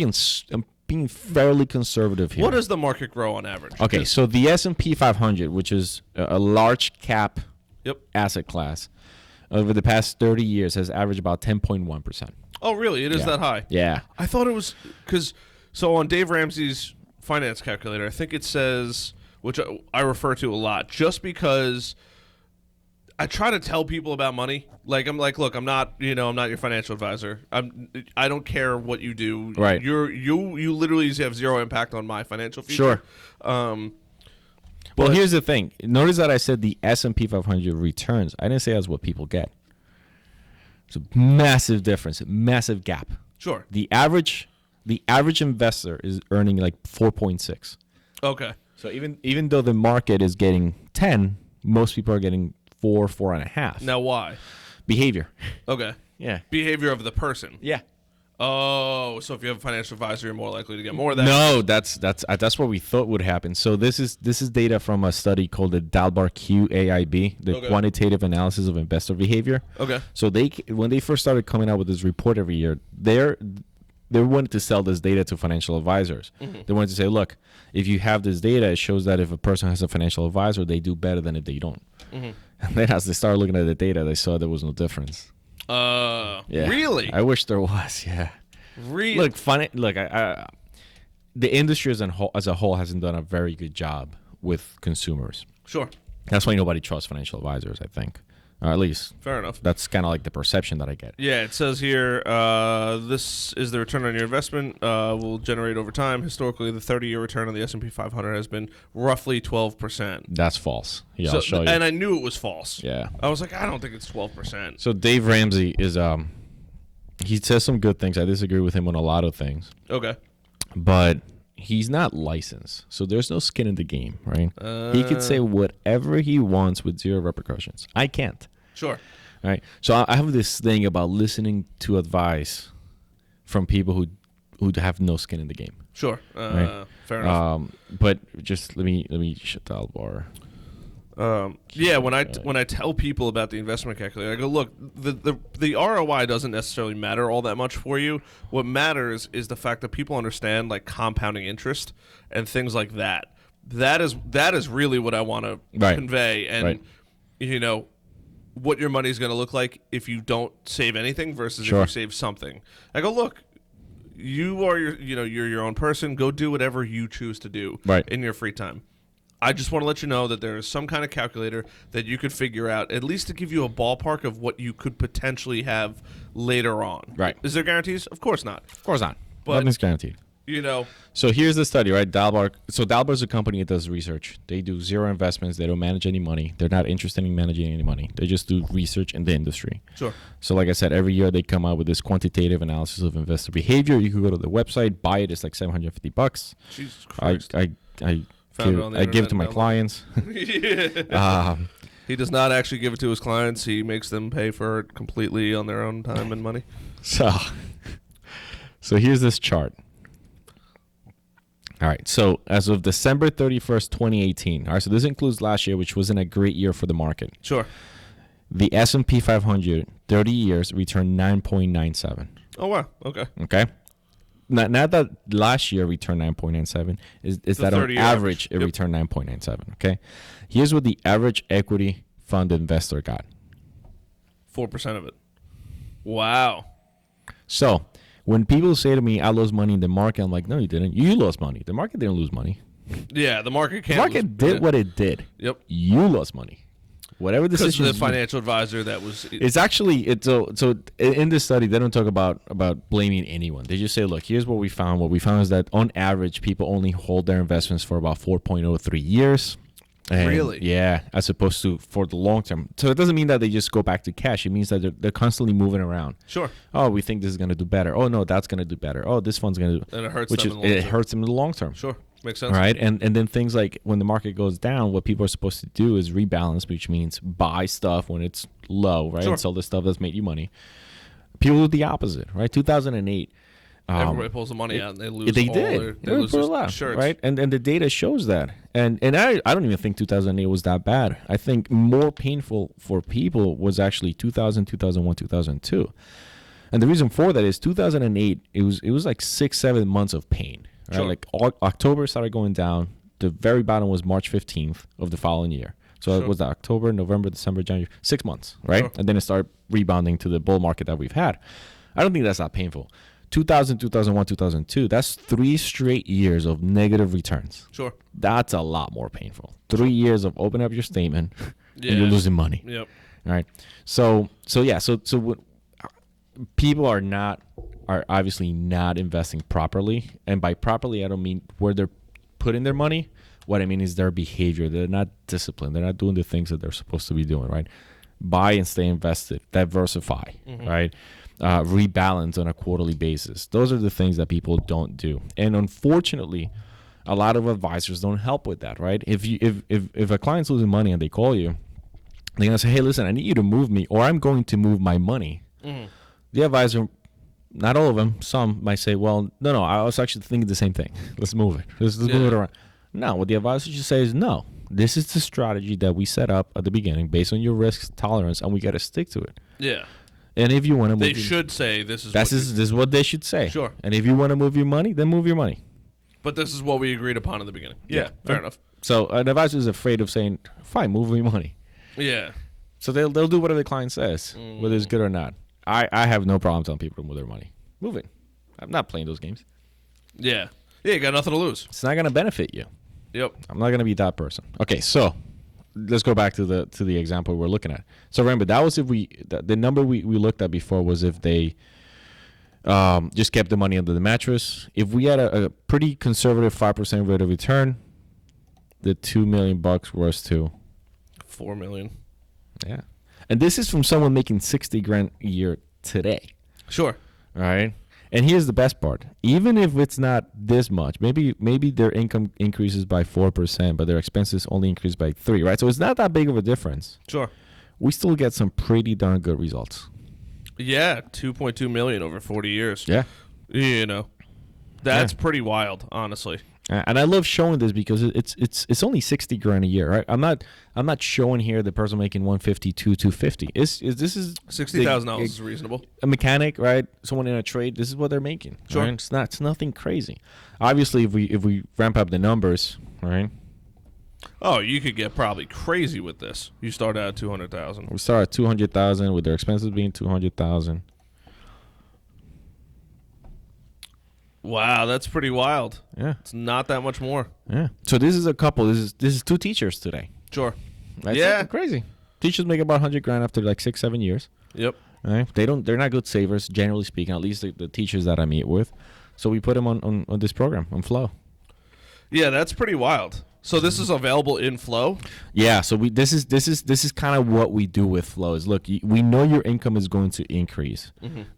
being fairly conservative here. What does the market grow on average? Okay, so the S&P 500, which is a large cap asset class, over the past 30 years has averaged about 10.1%. Oh, really? It is that high? Yeah. I thought it was so on Dave Ramsey's finance calculator, I think it says, which I refer to a lot, just because I try to tell people about money. Like, I'm like, look, I'm not your financial advisor. I don't care what you do. Right. You literally have zero impact on my financial future. Sure. Well, here's the thing. Notice that I said the S&P 500 returns. I didn't say that's what people get. It's a massive difference, a massive gap. Sure. The average investor is earning like 4.6. Okay. So even though the market is getting 10, most people are getting 4.5. Now why? Behavior. Okay. Yeah. Behavior of the person. Yeah. Oh, so if you have a financial advisor, you're more likely to get more of that. No, that's what we thought would happen. So this is data from a study called the Dalbar QAIB, the quantitative analysis of investor behavior. Okay. So when they first started coming out with this report every year, they wanted to sell this data to financial advisors. Mm-hmm. They wanted to say, look, if you have this data, it shows that if a person has a financial advisor, they do better than if they don't. Mm-hmm. And then as they started looking at the data, they saw there was no difference. Yeah. Really? I wish there was. Yeah. Really? Look, the industry as a whole hasn't done a very good job with consumers. Sure. That's why nobody trusts financial advisors, I think. Or at least. Fair enough. That's kind of like the perception that I get. Yeah, it says here, this is the return on your investment will generate over time. Historically, the 30-year return on the S&P 500 has been roughly 12%. That's false. Yeah, I'll show you. And I knew it was false. Yeah. I was like, I don't think it's 12%. So Dave Ramsey is, he says some good things. I disagree with him on a lot of things. Okay. But he's not licensed, so there's no skin in the game, right? He could say whatever he wants with zero repercussions. I can't. Sure. Right. So I have this thing about listening to advice from people who have no skin in the game. Sure. Right? Fair enough. But just let me shut the bar. Yeah, when I tell people about the investment calculator, I go, look, the ROI doesn't necessarily matter all that much for you. What matters is the fact that people understand like compounding interest and things like that. That is really what I want to convey, and what your money is going to look like if you don't save anything versus if you save something. I go, look, you are you're your own person. Go do whatever you choose to do in your free time. I just want to let you know that there is some kind of calculator that you could figure out, at least to give you a ballpark of what you could potentially have later on. Right. Is there guarantees? Of course not. Of course not. But nothing's guaranteed. So here's the study, right? Dalbar. So Dalbar is a company that does research. They do zero investments. They don't manage any money. They're not interested in managing any money. They just do research in the industry. Sure. So like I said, every year they come out with this quantitative analysis of investor behavior. You can go to the website, buy it. It's like $750. Jesus Christ. I give it to my clients. He does not actually give it to his clients. He makes them pay for it completely on their own time and money. So here's this chart. All right, so as of December 31st, 2018, all right, so this includes last year, which wasn't a great year for the market. Sure. The S&P 500, 30 years, returned 9.97. Oh, wow. Okay. Okay? Not that last year returned 9.97, is that on average it returned 9.97, okay? Here's what the average equity fund investor got. 4% of it. Wow. So when people say to me, I lost money in the market, I'm like, no, you didn't. You lost money. The market didn't lose money. Yeah, the market can't. The market did what it did. Yep. You lost money. Whatever decision. Because the financial advisor that was. It's actually so in this study they don't talk about blaming anyone. They just say, look, here's what we found. What we found is that on average people only hold their investments for about 4.03 years. And really? Yeah, as opposed to for the long term. So it doesn't mean that they just go back to cash. It means that they're constantly moving around. Sure. Oh, we think this is going to do better. Oh, no, that's going to do better. Oh, this fund's going to do. And it hurts which them is, in the long it term. hurts them in the long term. Sure. Makes sense. Right? And then things like when the market goes down, what people are supposed to do is rebalance, which means buy stuff when it's low, right? Sure. And sell the stuff that's made you money. People do the opposite, right? 2008. Everybody pulls the money out and they lose They all did. they lose a their lot, shirts. right? And the data shows that. And I don't even think 2008 was that bad. I think more painful for people was actually 2000, 2001, 2002. And the reason for that is 2008, it was like 6-7 months of pain. Right? Sure. Like October started going down. The very bottom was March 15th of the following year. So it was October, November, December, January, 6 months, right? Sure. And then it started rebounding to the bull market that we've had. I don't think that's that painful. 2000, 2001, 2002, that's 3 straight years of negative returns. Sure. That's a lot more painful. 3 years of open up your statement and you're losing money. Yep. All right. So what, people are obviously not investing properly. And by properly, I don't mean where they're putting their money. What I mean is their behavior. They're not disciplined. They're not doing the things that they're supposed to be doing, right? Buy and stay invested. Diversify, right? Rebalance on a quarterly basis. Those are the things that people don't do. And unfortunately, a lot of advisors don't help with that, right? If a client's losing money and they call you, they're going to say, hey, listen, I need you to move me or I'm going to move my money. The advisor, not all of them, some might say, well, no, I was actually thinking the same thing. Let's move it. Let's move it around. No, what the advisor should say is, no, this is the strategy that we set up at the beginning based on your risk tolerance, and we got to stick to it. Yeah. And if you want to move, they should say this is what they should say. Sure. And if you want to move your money, then move your money. But this is what we agreed upon in the beginning. Yeah, fair enough. So an advisor is afraid of saying, fine, move your money. Yeah. So they'll do whatever the client says, whether it's good or not. I have no problem telling people to move their money. Move it. I'm not playing those games. Yeah. Yeah, you got nothing to lose. It's not going to benefit you. Yep. I'm not going to be that person. Okay, so let's go back to the example we're looking at. So remember, that was if the number we looked at before was if they just kept the money under the mattress. If we had a pretty conservative 5% rate of return, the $2 million was to $4 million. Yeah. And this is from someone making $60,000 a year today. Sure. All right. And here's the best part. Even if it's not this much, maybe their income increases by 4%, but their expenses only increase by 3%, right? So it's not that big of a difference. Sure. We still get some pretty darn good results. Yeah, $2.2 million over 40 years. Yeah. You know. That's pretty wild, honestly. And I love showing this because it's only $60,000 a year, right? I'm not showing here the person making $152,000, $250,000. This is $60,000 is reasonable. A mechanic, right? Someone in a trade. This is what they're making. Sure, right? It's nothing crazy. Obviously, if we ramp up the numbers, right? Oh, you could get probably crazy with this. You start out at $200,000. We start at $200,000 with their expenses being $200,000. Wow, that's pretty wild. Yeah. It's not that much more. Yeah. So this is a couple. This is 2 teachers today. Sure. That's Yeah. crazy. Teachers make about $100,000 after like 6-7 years. Yep. Right? They're not good savers, generally speaking. At least the teachers that I meet with. So we put them on this program on Flow. Yeah, that's pretty wild. So this is available in Flow? Yeah. So this is kind of what we do with Flow. Is look, we know your income is going to increase,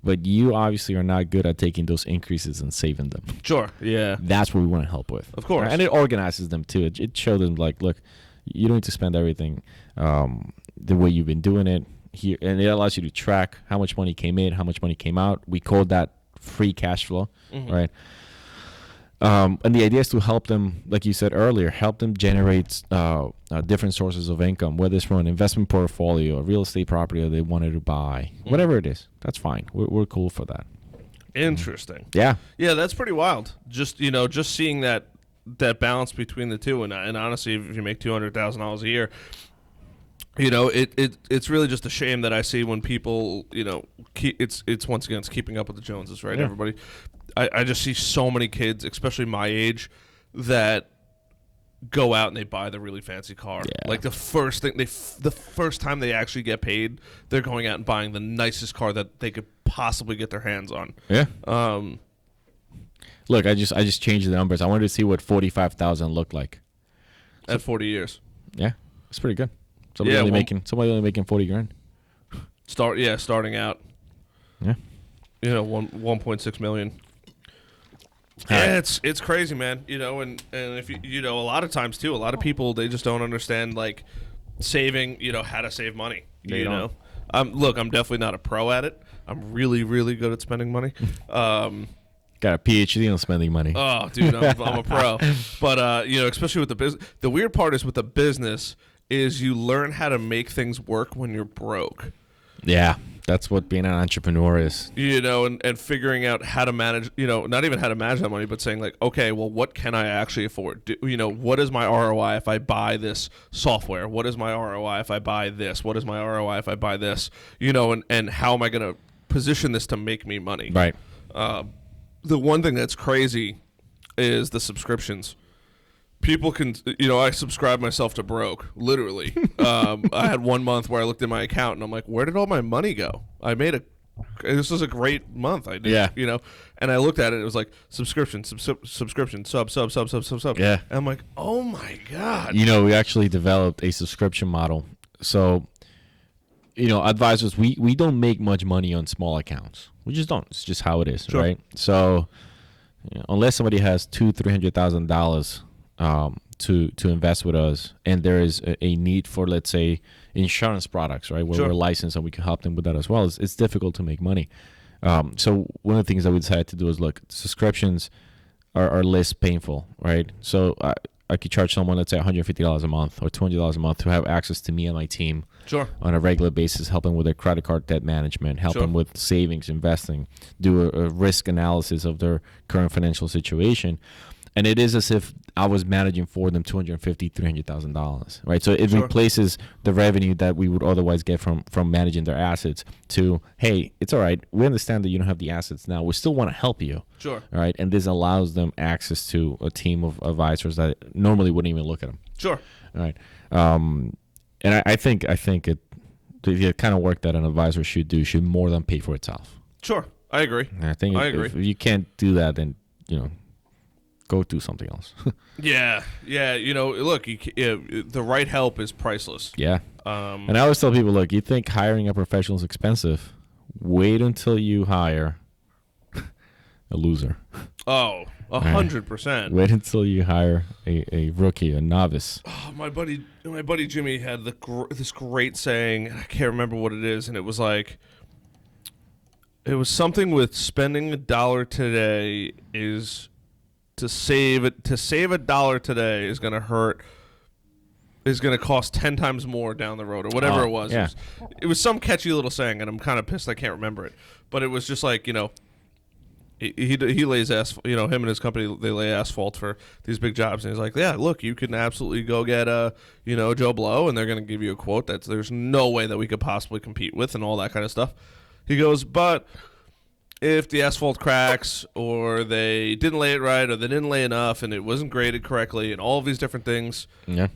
but you obviously are not good at taking those increases and saving them. Sure. Yeah. That's what we want to help with. Of course. And it organizes them too. It shows them like, look, you don't need to spend everything the way you've been doing it here, and it allows you to track how much money came in, how much money came out. We call that free cash flow, right? And the idea is to help them, like you said earlier, help them generate different sources of income, whether it's from an investment portfolio, a real estate property that they wanted to buy, whatever it is. That's fine. We're cool for that. Interesting. Yeah. Yeah, that's pretty wild. Just seeing that balance between the two, and honestly, if you make $200,000 a year, it's really just a shame that I see when people, it's once again, it's keeping up with the Joneses, right? Yeah. Everybody, I just see so many kids, especially my age, that go out and they buy the really fancy car. Yeah. Like the first time they actually get paid, they're going out and buying the nicest car that they could possibly get their hands on. Yeah. Look, I just changed the numbers. I wanted to see what 45,000 looked like At 40 years. Yeah, it's pretty good. Somebody only making 40 grand. Starting out. Yeah. 1.6 million. Yeah, it's crazy, man. And if you a lot of times too, a lot of people, they just don't understand like saving, how to save money. They don't. Look, I'm definitely not a pro at it. I'm really, really good at spending money. Got a PhD on spending money. Oh, dude, I'm a pro. But especially with the business, the weird part is with the business is you learn how to make things work when you're broke. Yeah, that's what being an entrepreneur is. And figuring out how to manage, not even how to manage that money, but saying like, okay, well, what can I actually afford? What is my ROI if I buy this software? What is my ROI if I buy this? What is my ROI if I buy this? And how am I going to position this to make me money? Right. The one thing that's crazy is the subscriptions. People can, I subscribe myself to broke, literally. I had 1 month where I looked at my account and I'm like, where did all my money go? This was a great month. I did, Yeah. And I looked at it, it was like subscription, sub. Yeah. And I'm like, oh my God. We actually developed a subscription model. So, advisors, we don't make much money on small accounts. We just don't. It's just how it is, Sure. right? So, unless somebody has $200,000-$300,000 to invest with us, and there is a need for, let's say, insurance products, right, where Sure. we're licensed and we can help them with that as well, it's difficult to make money. So one of the things that we decided to do is, look, subscriptions are less painful, right? So I could charge someone, let's say, $150 a month or $200 a month to have access to me and my team Sure. on a regular basis, help them with their credit card debt management, help Sure. them with savings, investing, do a risk analysis of their current financial situation. And it is as if I was managing for them $250,000, $300,000, right? So it Sure. replaces the revenue that we would otherwise get from managing their assets to, hey, it's all right. We understand that you don't have the assets now. We still want to help you. Sure. All right. And this allows them access to a team of advisors that normally wouldn't even look at them. Sure. All right. And I think the kind of work that an advisor should do should more than pay for itself. Sure. I agree. And I think I agree. if you can't do that, then, go do something else. Yeah. Look, the right help is priceless. Yeah. And I always tell people, look, you think hiring a professional is expensive? Wait until you hire a loser. Oh, 100%. Wait until you hire a rookie, a novice. Oh, my buddy Jimmy had this great saying. I can't remember what it is, and it was like, it was something with spending $1 today is to save $1 today is going to cost 10 times more down the road, or whatever it was. Yeah. It was some catchy little saying, and I'm kind of pissed I can't remember it. But it was just like, he lays asphalt, him and his company, they lay asphalt for these big jobs. And he's like, yeah, look, you can absolutely go get Joe Blow, and they're going to give you a quote there's no way that we could possibly compete with, and all that kind of stuff. He goes, but if the asphalt cracks or they didn't lay it right or they didn't lay enough and it wasn't graded correctly and all of these different things, Yeah.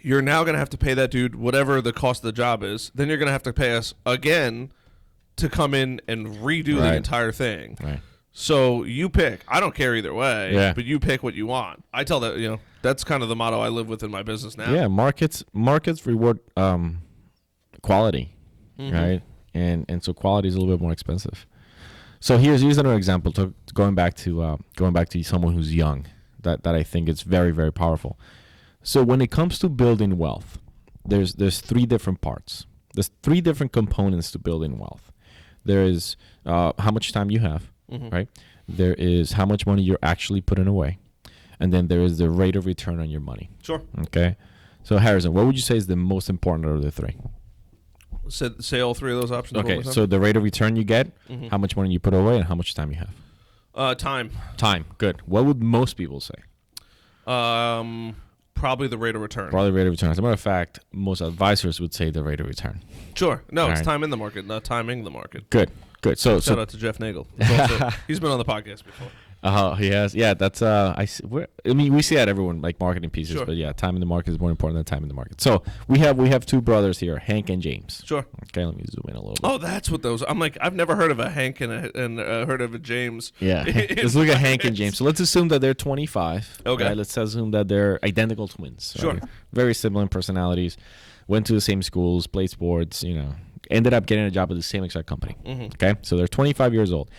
you're now going to have to pay that dude whatever the cost of the job is. Then you're going to have to pay us again to come in and redo the entire thing. Right. So you pick. I don't care either way, Yeah. but you pick what you want. I tell that, that's kind of the motto I live with in my business now. Yeah, markets reward quality, right? And so quality is a little bit more expensive. So here's another example. Going back to someone who's young, that I think is very, very powerful. So when it comes to building wealth, there's three different parts. There's three different components to building wealth. There is how much time you have, right? There is how much money you're actually putting away, and then there is the rate of return on your money. Sure. Okay. So Harrison, what would you say is the most important of the three? Say all three of those options. Okay, so the rate of return you get, how much money you put away, and how much time you have. Time. Time. Good. What would most people say? Probably the rate of return. Probably rate of return. As a matter of fact, most advisors would say the rate of return. Sure. No, All it's right. time in the market, not timing the market. Good. So Shout out to Jeff Nagel. He's been on the podcast before. he has. Yeah, that's we see that everyone like marketing pieces, Sure. but yeah, time in the market is more important than time in the market. So we have two brothers here, Hank and James. Sure. Okay, let me zoom in a little bit. Oh, that's what those. I'm like, I've never heard of a Hank and heard of a James. Yeah. Let's look at Hank and James. So let's assume that they're 25. Okay. Right? Let's assume that they're identical twins. Sure. Right? Very similar in personalities. Went to the same schools, played sports, ended up getting a job at the same exact company. Okay. So they're 25 years old.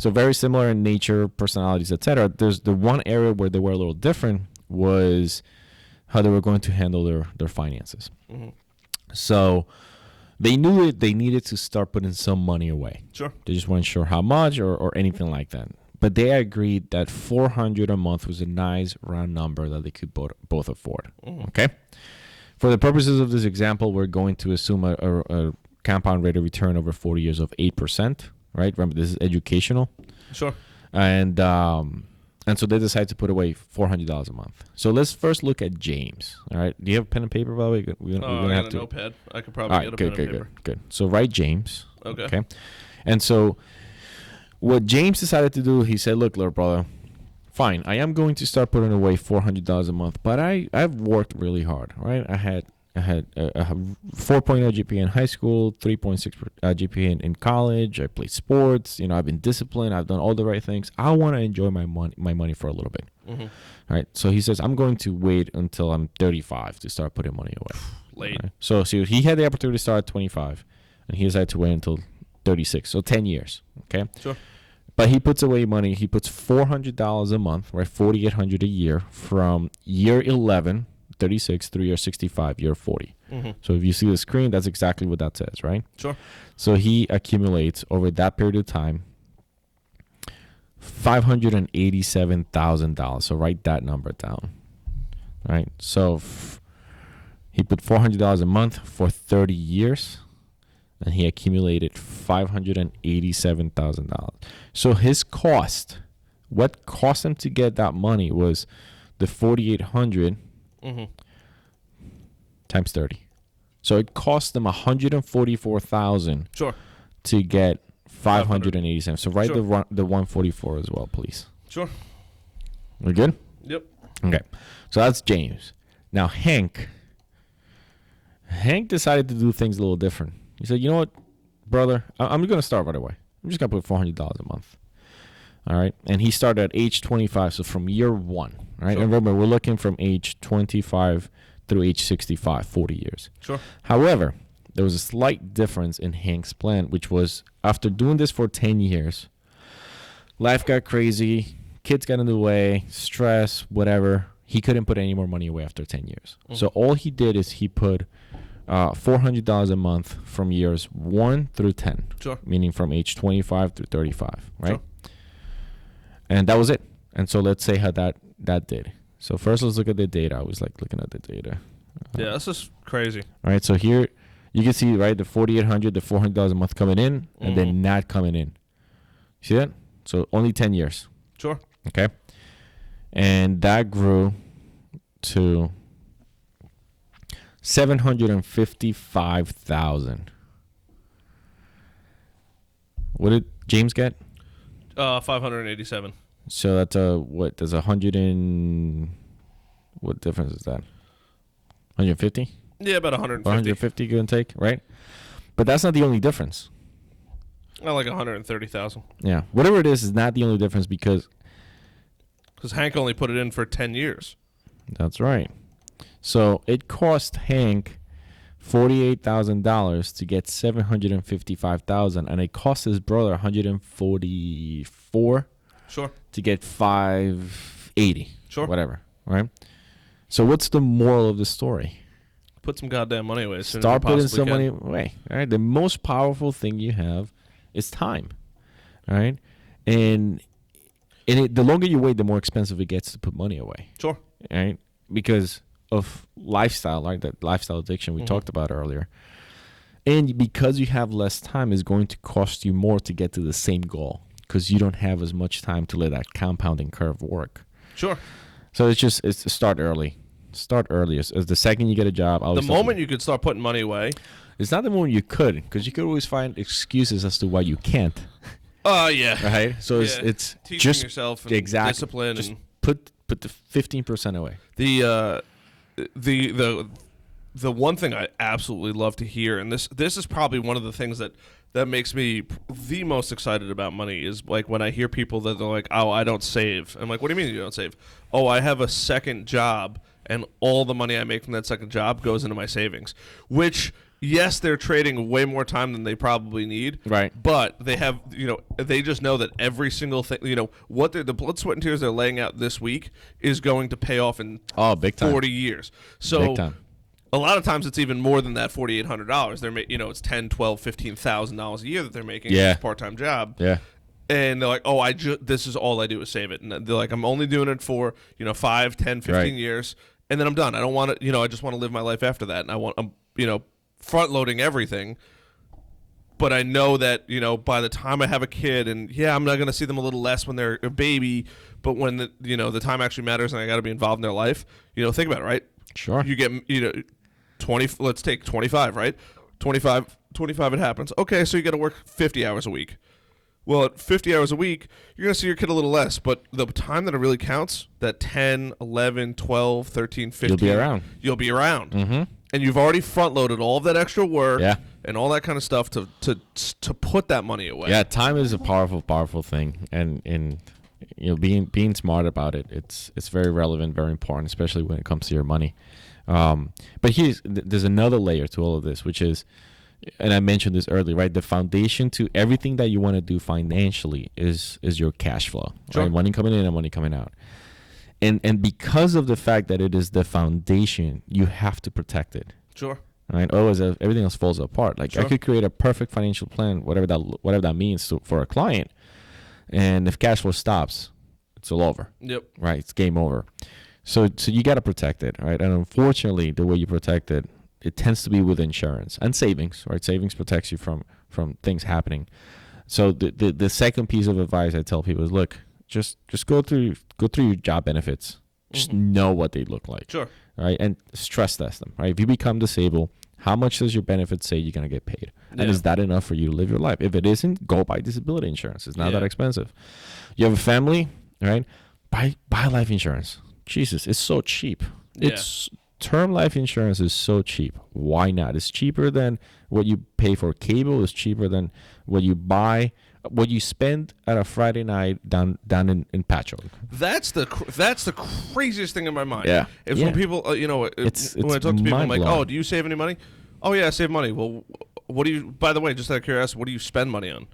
So very similar in nature, personalities, etc. There's the one area where they were a little different was how they were going to handle their finances. So they knew they needed to start putting some money away. Sure. They just weren't sure how much or anything like that. But they agreed that $400 a month was a nice round number that they could both afford. Okay. For the purposes of this example, we're going to assume a compound rate of return over 40 years of 8%. Right? Remember, this is educational. Sure. And so they decide to put away $400 a month. So let's first look at James. All right. Do you have a pen and paper, by the way? We're I have got to. a notepad. I could probably get a pen and paper. Good. So write James. Okay. And so what James decided to do, he said, look, little brother, fine, I am going to start putting away $400 a month, but I've worked really hard, right? I had a 4.0 GPA in high school, 3.6 GPA in college. I played sports. I've been disciplined. I've done all the right things. I want to enjoy my money for a little bit. All right. So he says, I'm going to wait until I'm 35 to start putting money away. Late. Right? So he had the opportunity to start at 25, and he decided to wait until 36. So 10 years. Okay. Sure. But he puts away money. He puts $400 a month, right? $4,800 a year from year 11. 36 through year 65, year 40. So if you see the screen, that's exactly what that says, right? Sure. So he accumulates over that period of time $587,000. So write that number down, right? So he put $400 a month for 30 years, and he accumulated $587,000. So his cost, what cost him to get that money was the $4,800 times 30. So it cost them $144,000 Sure. to get 587. So write Sure. the 144 as well, please. Sure. We good? Yep. Okay. So that's James. Now Hank decided to do things a little different. He said, you know what, brother, I'm going to start right away. I'm just going to put $400 a month. All right. And he started at age 25. So from year one. Right. Sure. And remember, we're looking from age 25 through age 65, 40 years. Sure. However, there was a slight difference in Hank's plan, which was after doing this for 10 years, life got crazy, kids got in the way, stress, whatever. He couldn't put any more money away after 10 years. So all he did is he put $400 a month from years 1 through 10. Sure. Meaning from age 25 through 35, right? Sure. And that was it. And so let's say how that did. So first let's look at the data. I was like looking at the data. Yeah, that's just crazy. All right, so here you can see, right, the $4,800, the $400 a month coming in, and then not coming in. See that? So only 10 years. Sure. Okay. And that grew to $755,000. James get? 587. So that's what? There's 100 and what difference is that? 150? Yeah, about 150. 150 give and take, right? But that's not the only difference. Not like 130,000. Yeah, whatever it is not the only difference because Hank only put it in for 10 years. That's right. So it cost Hank $48,000 to get $755,000, and it cost his brother $144. Sure. To get $580. Sure. Whatever. Right. So what's the moral of the story? Put some goddamn money away. Start putting some money away. All right. The most powerful thing you have is time. All right. And the longer you wait, the more expensive it gets to put money away. Sure. All right. Because of lifestyle, like that lifestyle addiction we talked about earlier. And because you have less time, it's going to cost you more to get to the same goal because you don't have as much time to let that compounding curve work. Sure. So it's start early. Start early. As the second you get a job. The moment you could start putting money away. It's not the moment you could, because you could always find excuses as to why you can't. Yeah. Right? So it's teaching just yourself and discipline. Just put the 15% away. The one thing I absolutely love to hear, and this is probably one of the things that makes me the most excited about money, is like when I hear people that they're like, oh, I don't save. I'm like, what do you mean you don't save? Oh, I have a second job, and all the money I make from that second job goes into my savings. Which, yes, they're trading way more time than they probably need. Right. But they have, they just know that every single thing, what the blood, sweat, and tears they're laying out this week is going to pay off in big time. 40 years. So big time. A lot of times it's even more than that $4,800. They're it's $10,000, $12,000, $15,000 a year that they're making. Yeah. It's a part-time job. Yeah. And they're like, oh, this is all I do is save it. And they're like, I'm only doing it for 5, 10, 15 years, and then I'm done. I don't want to, I just want to live my life after that. And I'm front loading everything. But I know that, by the time I have a kid, and I'm not going to see them a little less when they're a baby, but when the time actually matters and I got to be involved in their life, think about it, right? Sure. You get 20, let's take 25, right? 25 it happens. Okay, so you got to work 50 hours a week. Well, at 50 hours a week, you're going to see your kid a little less, but the time that it really counts, that 10, 11, 12, 13, 15. You'll be around. Mm-hmm. And you've already front-loaded all of that extra work and all that kind of stuff to put that money away. Yeah, time is a powerful, powerful thing. And being smart about it, it's very relevant, very important, especially when it comes to your money. But there's another layer to all of this, which is, and I mentioned this earlier, right? The foundation to everything that you want to do financially is your cash flow, sure. Right? Money coming in and money coming out. And because of the fact that it is the foundation, you have to protect it. Sure. Right? Otherwise, everything else falls apart. Like, sure. I could create a perfect financial plan, whatever that means for a client, and if cash flow stops, it's all over. Yep. Right? It's game over. So you got to protect it, right? And unfortunately, the way you protect it tends to be with insurance and savings, right? Savings protects you from things happening. So the second piece of advice I tell people is, look, just go through your job benefits. Just know what they look like. Sure. Right? And stress test them, right? If you become disabled, how much does your benefits say you're going to get paid? Yeah. And is that enough for you to live your life? If it isn't, go buy disability insurance. It's not that expensive. You have a family, right? Buy life insurance. Jesus, it's so cheap. Yeah. Term life insurance is so cheap. Why not? It's cheaper than what you pay for cable. It's cheaper than what you spend at a Friday night down in Patchogue. That's the craziest thing in my mind. Yeah. Is when people, when I talk to people, I'm like, oh, do you save any money? Oh, yeah, I save money. Well, what do you, by the way, just out of curiosity, what do you spend money on?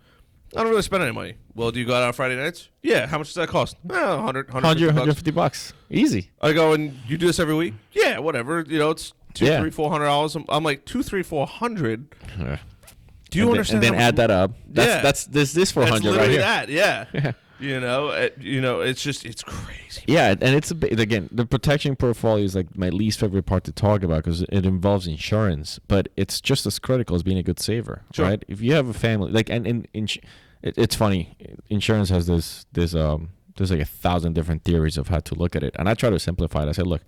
I don't really spend any money. Well, do you go out on Friday nights? Yeah. How much does that cost? $150. Easy. I go, and you do this every week? Yeah, whatever. It's $200, $300, $400. I'm like, $200, $300, $400. Do you understand? And then add that up. That's this $400 right here. That, yeah. It's crazy. Yeah, and it's again, the protection portfolio is like my least favorite part to talk about because it involves insurance, but it's just as critical as being a good saver, sure. Right? If you have a family, like, it's funny, insurance has there's like 1,000 different theories of how to look at it, and I try to simplify it. I say, look,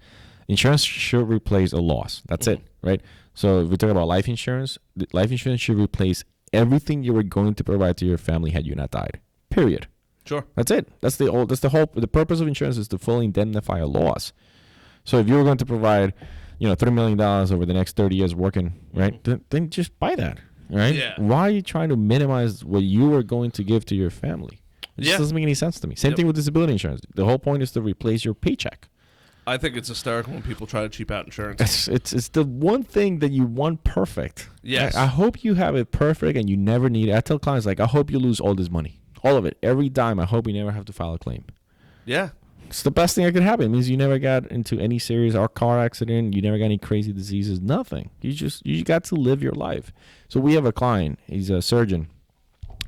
insurance should replace a loss. That's it, right? So if we talk about life insurance should replace everything you were going to provide to your family had you not died. Period. Sure. That's it. That's the purpose of insurance is to fully indemnify a loss. So if you were going to provide, $3 million over the next 30 years working, right? Then just buy that, right? Yeah. Why are you trying to minimize what you were going to give to your family? It just doesn't make any sense to me. Same thing with disability insurance. The whole point is to replace your paycheck. I think it's hysterical when people try to cheap out insurance. It's the one thing that you want perfect. Yes. I hope you have it perfect and you never need it. I tell clients, I hope you lose all this money. All of it. Every dime. I hope you never have to file a claim. Yeah. It's the best thing that could happen. It means you never got into any serious car accident. You never got any crazy diseases. Nothing. You got to live your life. So we have a client. He's a surgeon,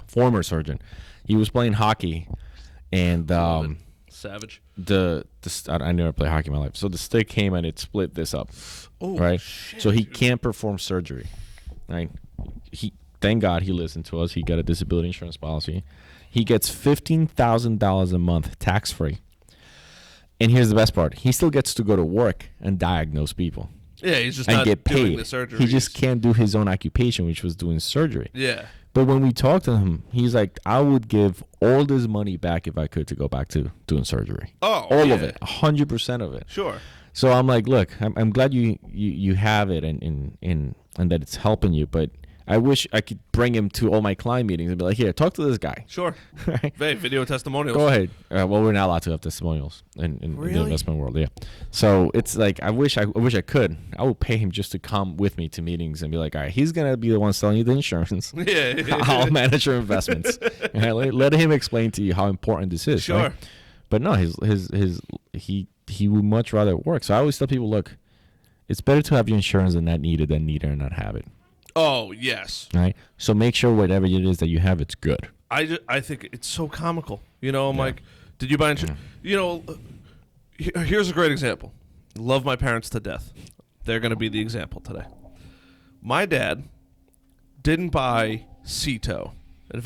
former surgeon. He was playing hockey, and savage. I never played hockey in my life. So the stick came and it split this up. Oh, right. Shit, so he can't perform surgery. Right. Thank God he listened to us. He got a disability insurance policy. He gets $15,000 a month tax free. And here's the best part. He still gets to go to work and diagnose people. Yeah, he's just and not get paid. doing the surgery. He just can't do his own occupation, which was doing surgery. Yeah. But when we talked to him, he's like, I would give all this money back if I could to go back to doing surgery. Oh, all of it, 100% of it. Sure. So I'm like, look, I'm glad you have it and that it's helping you, but I wish I could bring him to all my client meetings and be like, here, talk to this guy. Sure. Right? Hey, video testimonials. Go ahead. Well, we're not allowed to have testimonials in Really? the investment world. Yeah. So it's like, I wish I could. I would pay him just to come with me to meetings and be like, all right, he's going to be the one selling you the insurance. Yeah. I'll manage your investments. Right? Let him explain to you how important this is. Sure. Right? But no, he would much rather work. So I always tell people, look, it's better to have your insurance and not need it than need it and not have it. Oh, yes. Right. So make sure whatever it is that you have, it's good. I think it's so comical. I'm like, did you buy insurance? Here's a great example. Love my parents to death. They're going to be the example today. My dad didn't buy CETO. And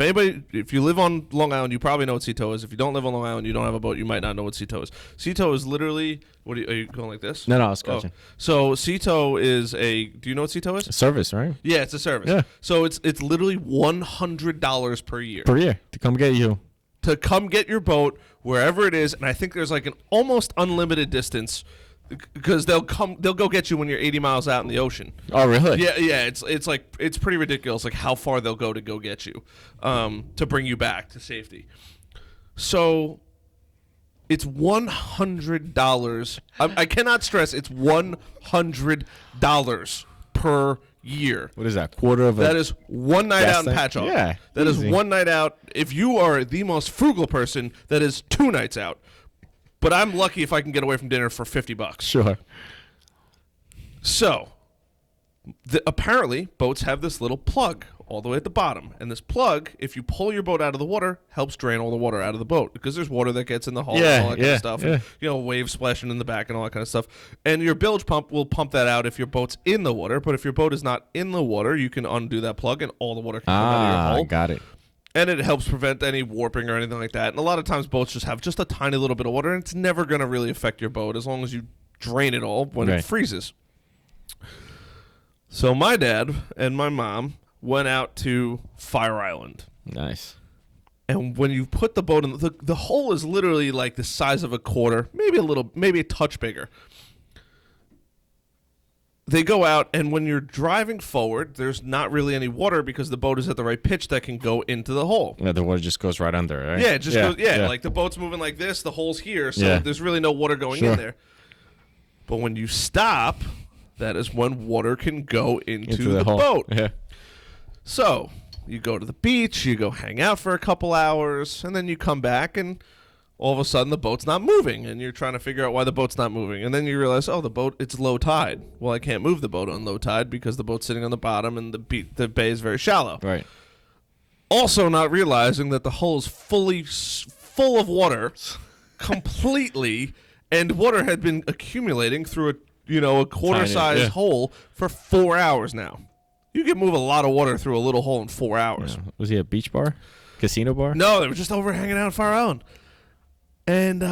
if you live on Long Island, you probably know what CETO is. If you don't live on Long Island, you don't have a boat, you might not know what CETO is. CETO is literally, are you going like this? No, I was scratching. So CETO is do you know what CETO is? A service, right? Yeah, it's a service. Yeah. So it's literally $100 per year. Per year to come get you. To come get your boat wherever it is, and I think there's like an almost unlimited distance because they'll go get you when you're 80 miles out in the ocean. Oh, really? Yeah. It's pretty ridiculous, like how far they'll go to go get you, to bring you back to safety. So it's $100. I cannot stress it's $100 per year. What is that? Quarter of that is one night out in Patchogue. Yeah. That easy. is one night out. If you are the most frugal person, that is 2 nights out. But I'm lucky if I can get away from dinner for $50. Sure. So, apparently, boats have this little plug all the way at the bottom. And this plug, if you pull your boat out of the water, helps drain all the water out of the boat. Because there's water that gets in the hull and all that kind of stuff. Yeah. And, waves splashing in the back and all that kind of stuff. And your bilge pump will pump that out if your boat's in the water. But if your boat is not in the water, you can undo that plug and all the water can come out of your hull. Got it. And it helps prevent any warping or anything like that. And a lot of times boats just have just a tiny little bit of water, and it's never going to really affect your boat as long as you drain it all when it freezes. So my dad and my mom went out to Fire Island. Nice. And when you put the boat in, the hole is literally like the size of a quarter, maybe a touch bigger. They go out, and when you're driving forward, there's not really any water because the boat is at the right pitch that can go into the hole. Yeah, the water just goes right under, right? Yeah, it just goes. Yeah, like the boat's moving like this, the hole's here, so there's really no water going in there. But when you stop, that is when water can go into the boat. Yeah. So you go to the beach, you go hang out for a couple hours, and then you come back, and all of a sudden the boat's not moving, and you're trying to figure out why the boat's not moving. And then you realize, the boat, it's low tide. Well, I can't move the boat on low tide because the boat's sitting on the bottom and the bay is very shallow. Right. Also not realizing that the hull is full of water completely, and water had been accumulating through a quarter-sized hole for 4 hours now. You can move a lot of water through a little hole in 4 hours. Yeah. Was he a beach bar? Casino bar? No, they were just over hanging out in Fire Island. And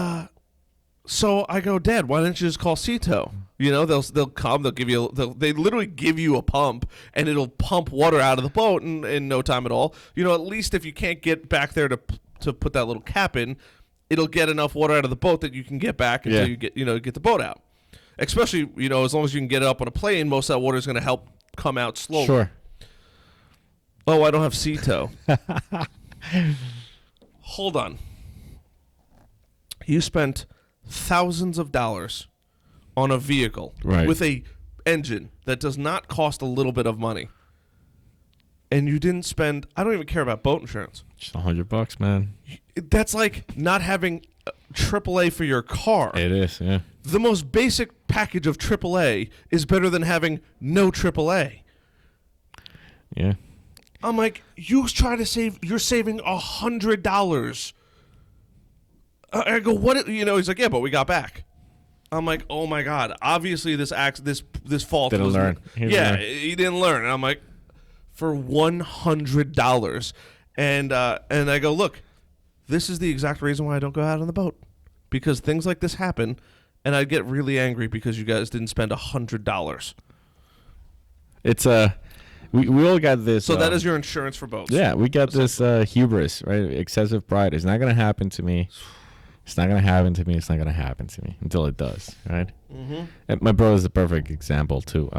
So I go, Dad, why don't you just call Cito? You know, they'll come, they literally give you a pump, and it'll pump water out of the boat in no time at all. You know, at least if you can't get back there to put that little cap in, it'll get enough water out of the boat that you can get back until you get the boat out. Especially, you know, as long as you can get it up on a plane, most of that water is going to help come out slowly. Sure. Oh, I don't have Cito. Hold on. You spent thousands of dollars on a vehicle with a engine that does not cost a little bit of money. And you didn't spend, I don't even care about boat insurance. Just $100, man. That's like not having AAA for your car. It is, yeah. The most basic package of AAA is better than having no AAA. Yeah. I'm like, you're saving $100. I go, what? You know, he's like, yeah, but we got back. I'm like, oh my God, obviously this fault didn't learn. He didn't learn. And I'm like, for $100. And I go, look, this is the exact reason why I don't go out on the boat, because things like this happen, and I'd get really angry because you guys didn't spend $100. It's we all got this. So that is your insurance for boats. Yeah, we got this hubris, right? Excessive pride. It's not gonna happen to me. It's not gonna happen to me. It's not gonna happen to me until it does, right? Mm-hmm. And my brother's the perfect example too.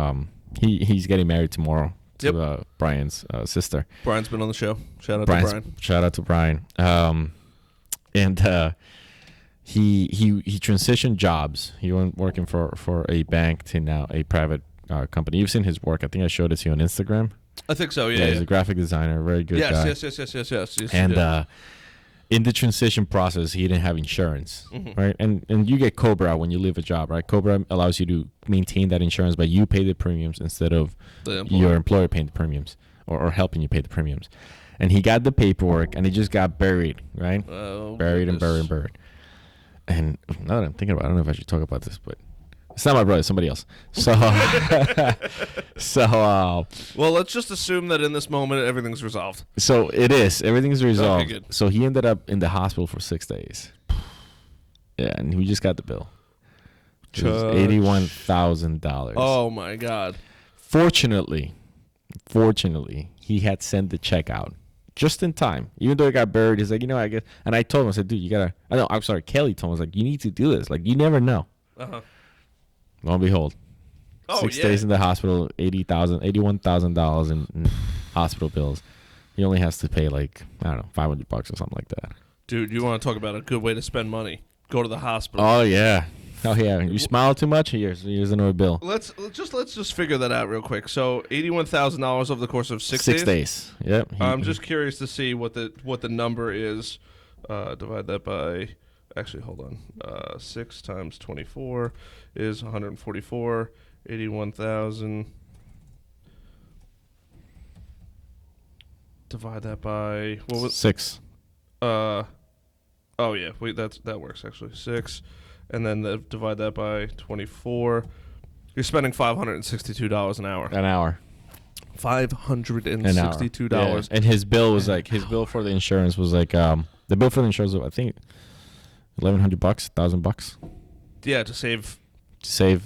He's getting married tomorrow to Brian's sister. Brian's been on the show. Shout out to Brian. Shout out to Brian. And he transitioned jobs. He went working for a bank to now a private company. You've seen his work. I think I showed it to you on Instagram. I think so. Yeah. He's a graphic designer, very good guy. Yes. And in the transition process, he didn't have insurance, right? And you get COBRA when you leave a job, right? COBRA allows you to maintain that insurance, but you pay the premiums instead of your employer paying the premiums or helping you pay the premiums. And he got the paperwork, and it just got buried, right? Buried. And now that I'm thinking about it, I don't know if I should talk about this, but it's not my brother, it's somebody else. So, well, let's just assume that in this moment everything's resolved. So it is. Everything's resolved. Okay, good. So he ended up in the hospital for 6 days. Yeah, and we just got the bill. It was $81,000. Oh my God. Fortunately, he had sent the check out just in time. Even though it got buried, he's like, I guess. And I told him, I said, dude, you gotta. Kelly told me, I was like, you need to do this. Like, you never know. Lo and behold, 6 days in the hospital, $81,000 in hospital bills. He only has to pay like, I don't know, $500 or something like that. Dude, you want to talk about a good way to spend money? Go to the hospital. Oh yeah. You smile too much. Here's another bill. Let's just figure that out real quick. So $81,000 over the course of 6 days. 6 days. Yep. I'm just curious to see what the number is. Divide that by. Actually, hold on. 6 times 24 is 144. 81,000. Divide that by what was 6. Oh yeah, wait, that works actually. 6, and then divide that by 24. You're spending $562 an hour. An hour. $562. Yeah. And his bill was his bill for the insurance was like the bill for the insurance was, I think, $1,100, $1,000. Yeah, to save. So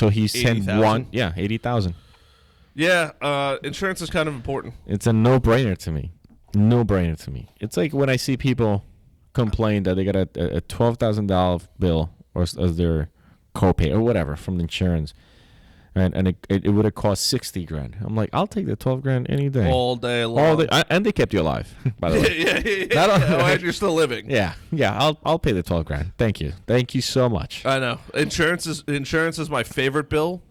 he sent 80,000. Yeah, insurance is kind of important. It's a no-brainer to me. It's like when I see people complain that they got a $12,000 bill or as their copay or whatever from the insurance, and it would have cost $60,000. I'm like, I'll take the $12,000 any day, all day long, and they kept you alive. By the way, and you're still living. Yeah. I'll pay the $12,000. Thank you so much. I know insurance is my favorite bill,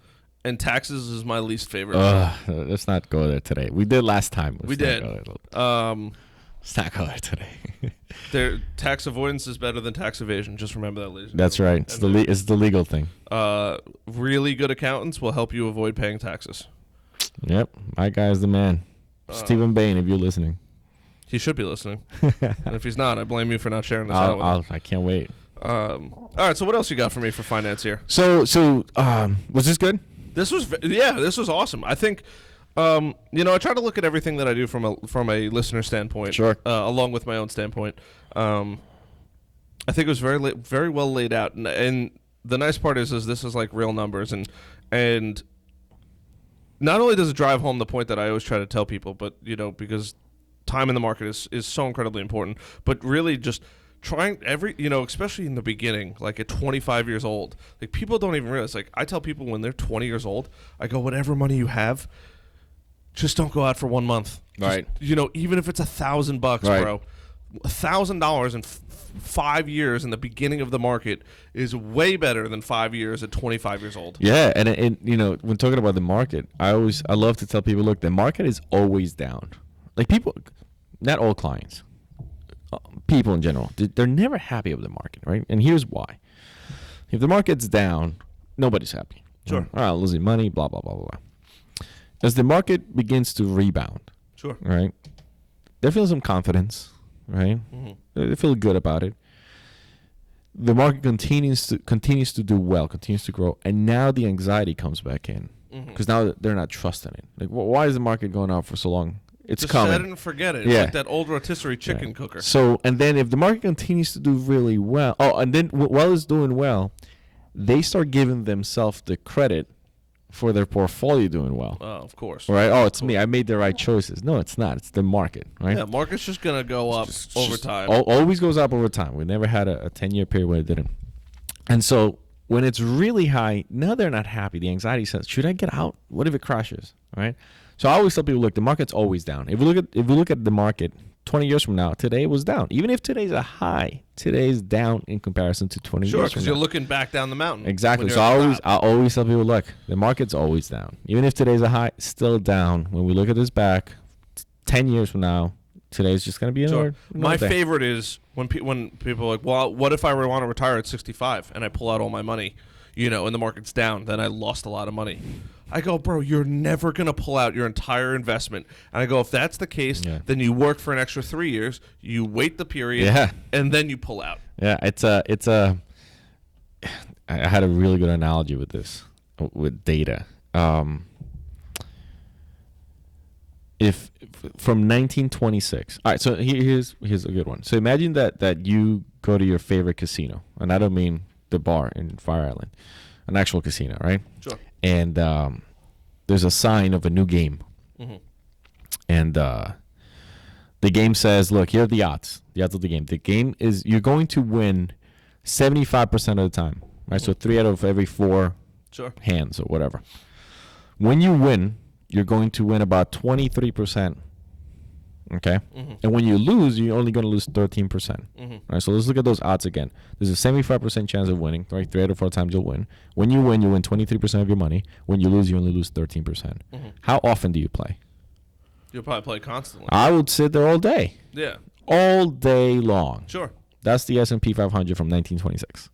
and taxes is my least favorite. Let's not go there today. We did last time. We did. Let's not go there today. Tax avoidance is better than tax evasion. Just remember that, ladies. That's right. It's the legal thing. Really good accountants will help you avoid paying taxes. Yep, my guy's the man. Stephen Bain, if you're listening. He should be listening. And if he's not, I blame you for not sharing this out with him. I can't wait. All right, so what else you got for me for finance here? So was this good? This was awesome. I think, I try to look at everything that I do from a listener standpoint, sure, along with my own standpoint. I think it was very well laid out, and the nice part is this is like real numbers, and not only does it drive home the point that I always try to tell people, but because time in the market is so incredibly important, but really just trying especially in the beginning, like at 25 years old, like people don't even realize. Like I tell people when they're 20 years old, I go, whatever money you have, just don't go out for 1 month. Right. Just, even if it's $1,000, right. bro, $1,000 in 5 years in the beginning of the market is way better than 5 years at 25 years old. Yeah, and when talking about the market, I love to tell people, look, the market is always down. Like people, not all clients, people in general, they're never happy with the market, right? And here's why. If the market's down, nobody's happy. Sure. All right, losing money, blah, blah, blah, blah. As the market begins to rebound, sure, right, they're feeling some confidence, right? Mm-hmm. They feel good about it. The market continues to do well, continues to grow, and now the anxiety comes back in because now they're not trusting it. Like, why is the market going up for so long? It's just coming. Set it and forget it. It's like that old rotisserie chicken cooker. So, and then if the market continues to do really well, and then while it's doing well, they start giving themselves the credit for their portfolio doing well. Oh, of course. Right? Oh, it's me. I made the right choices. No, it's not. It's the market, right? Yeah, market's just going to go up over time. Always goes up over time. We never had a 10-year period where it didn't. And so when it's really high, now they're not happy. The anxiety says, should I get out? What if it crashes, right? So I always tell people, look, the market's always down. If we look at the market 20 years from now, today it was down. Even if today's a high, today's down in comparison to 20 years from now. Sure, because you're looking back down the mountain. Exactly. So I always tell people, look, the market's always down. Even if today's a high, still down. When we look at this back, 10 years from now, today's just going to be another My day. favorite is when people are like, well, what if I want to retire at 65 and I pull out all my money, and the market's down, then I lost a lot of money. I go, bro, you're never going to pull out your entire investment. And I go, if that's the case, then you work for an extra 3 years, you wait the period, and then you pull out. Yeah, I had a really good analogy with this, with data. If from 1926, all right, so here's a good one. So imagine that you go to your favorite casino, and I don't mean the bar in Fire Island, an actual casino, right? Sure. And there's a sign of a new game. Mm-hmm. And the game says, look, here are the odds of the game. The game is you're going to win 75% of the time, right? So 3 out of every 4 hands or whatever. When you win, you're going to win about 23%. Okay? Mm-hmm. And when you lose, you're only going to lose 13%. Mm-hmm. Right? So let's look at those odds again. There's a 75% chance of winning, right? 3 out of 4 times you'll win. When you win 23% of your money. When you lose, you only lose 13%. Mm-hmm. How often do you play? You'll probably play constantly. I would sit there all day. Yeah. All day long. Sure. That's the S&P 500 from 1926.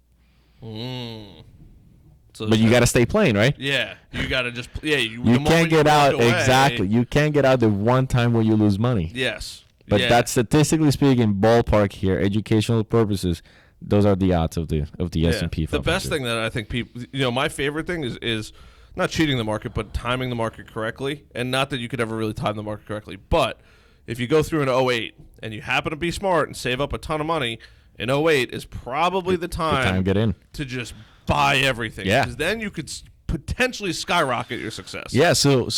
So but you got to stay playing, right? Yeah. You got to just you can't get out exactly. You can't get out the one time where you lose money. Yes. But that's statistically speaking, ballpark here, educational purposes, those are the odds of the S&P 500. The best thing that I think people, my favorite thing is not cheating the market, but timing the market correctly. And not that you could ever really time the market correctly, but if you go through an 08 and you happen to be smart and save up a ton of money, in 08 is probably the time get in to just buy everything. Yeah. Because then you could potentially skyrocket your success. Yeah, so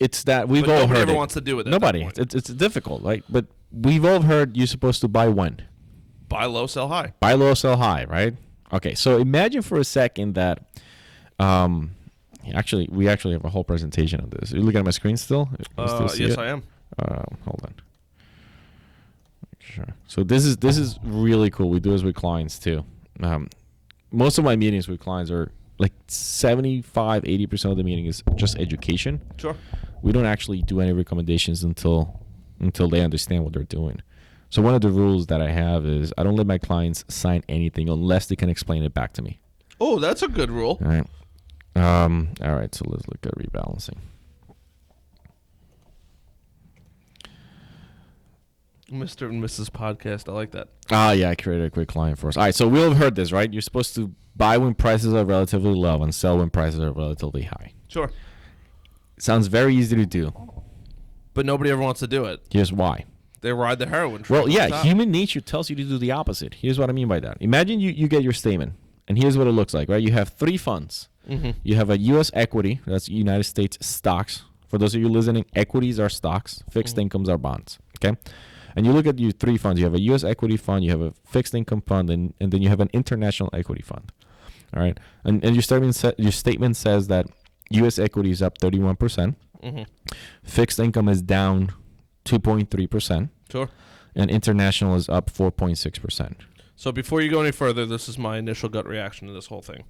it's that we've all heard nobody ever it. wants to do it. Nobody. It's difficult, right? But we've all heard you're supposed to buy when? Buy low, sell high. Buy low, sell high, right? Okay, so imagine for a second that we actually have a whole presentation on this. Are you looking at my screen still? Yes, I am. Hold on. Sure. So this is really cool. We do this with clients too. Most of my meetings with clients are like 75-80% of the meeting is just education. Sure. We don't actually do any recommendations until they understand what they're doing. So one of the rules that I have is I don't let my clients sign anything unless they can explain it back to me. Oh, that's a good rule. All right. All right. So let's look at rebalancing. Mr. and Mrs. Podcast. I like that. Yeah, I created a quick client for us. All right, so we'll have heard this, right? You're supposed to buy when prices are relatively low and sell when prices are relatively high. Sure. Sounds very easy to do. But nobody ever wants to do it. Here's why. They ride the heroin train. Well, yeah, human nature tells you to do the opposite. Here's what I mean by that. Imagine you get your statement, and here's what it looks like, right? You have 3 funds. Mm-hmm. You have a U.S. equity. That's United States stocks. For those of you listening, equities are stocks. Fixed incomes are bonds. Okay? And you look at your 3 funds. You have a U.S. equity fund. You have a fixed income fund. And then you have an international equity fund. All right? And your statement says that U.S. equity is up 31%. Mm-hmm. Fixed income is down 2.3%. Sure. And international is up 4.6%. So before you go any further, this is my initial gut reaction to this whole thing.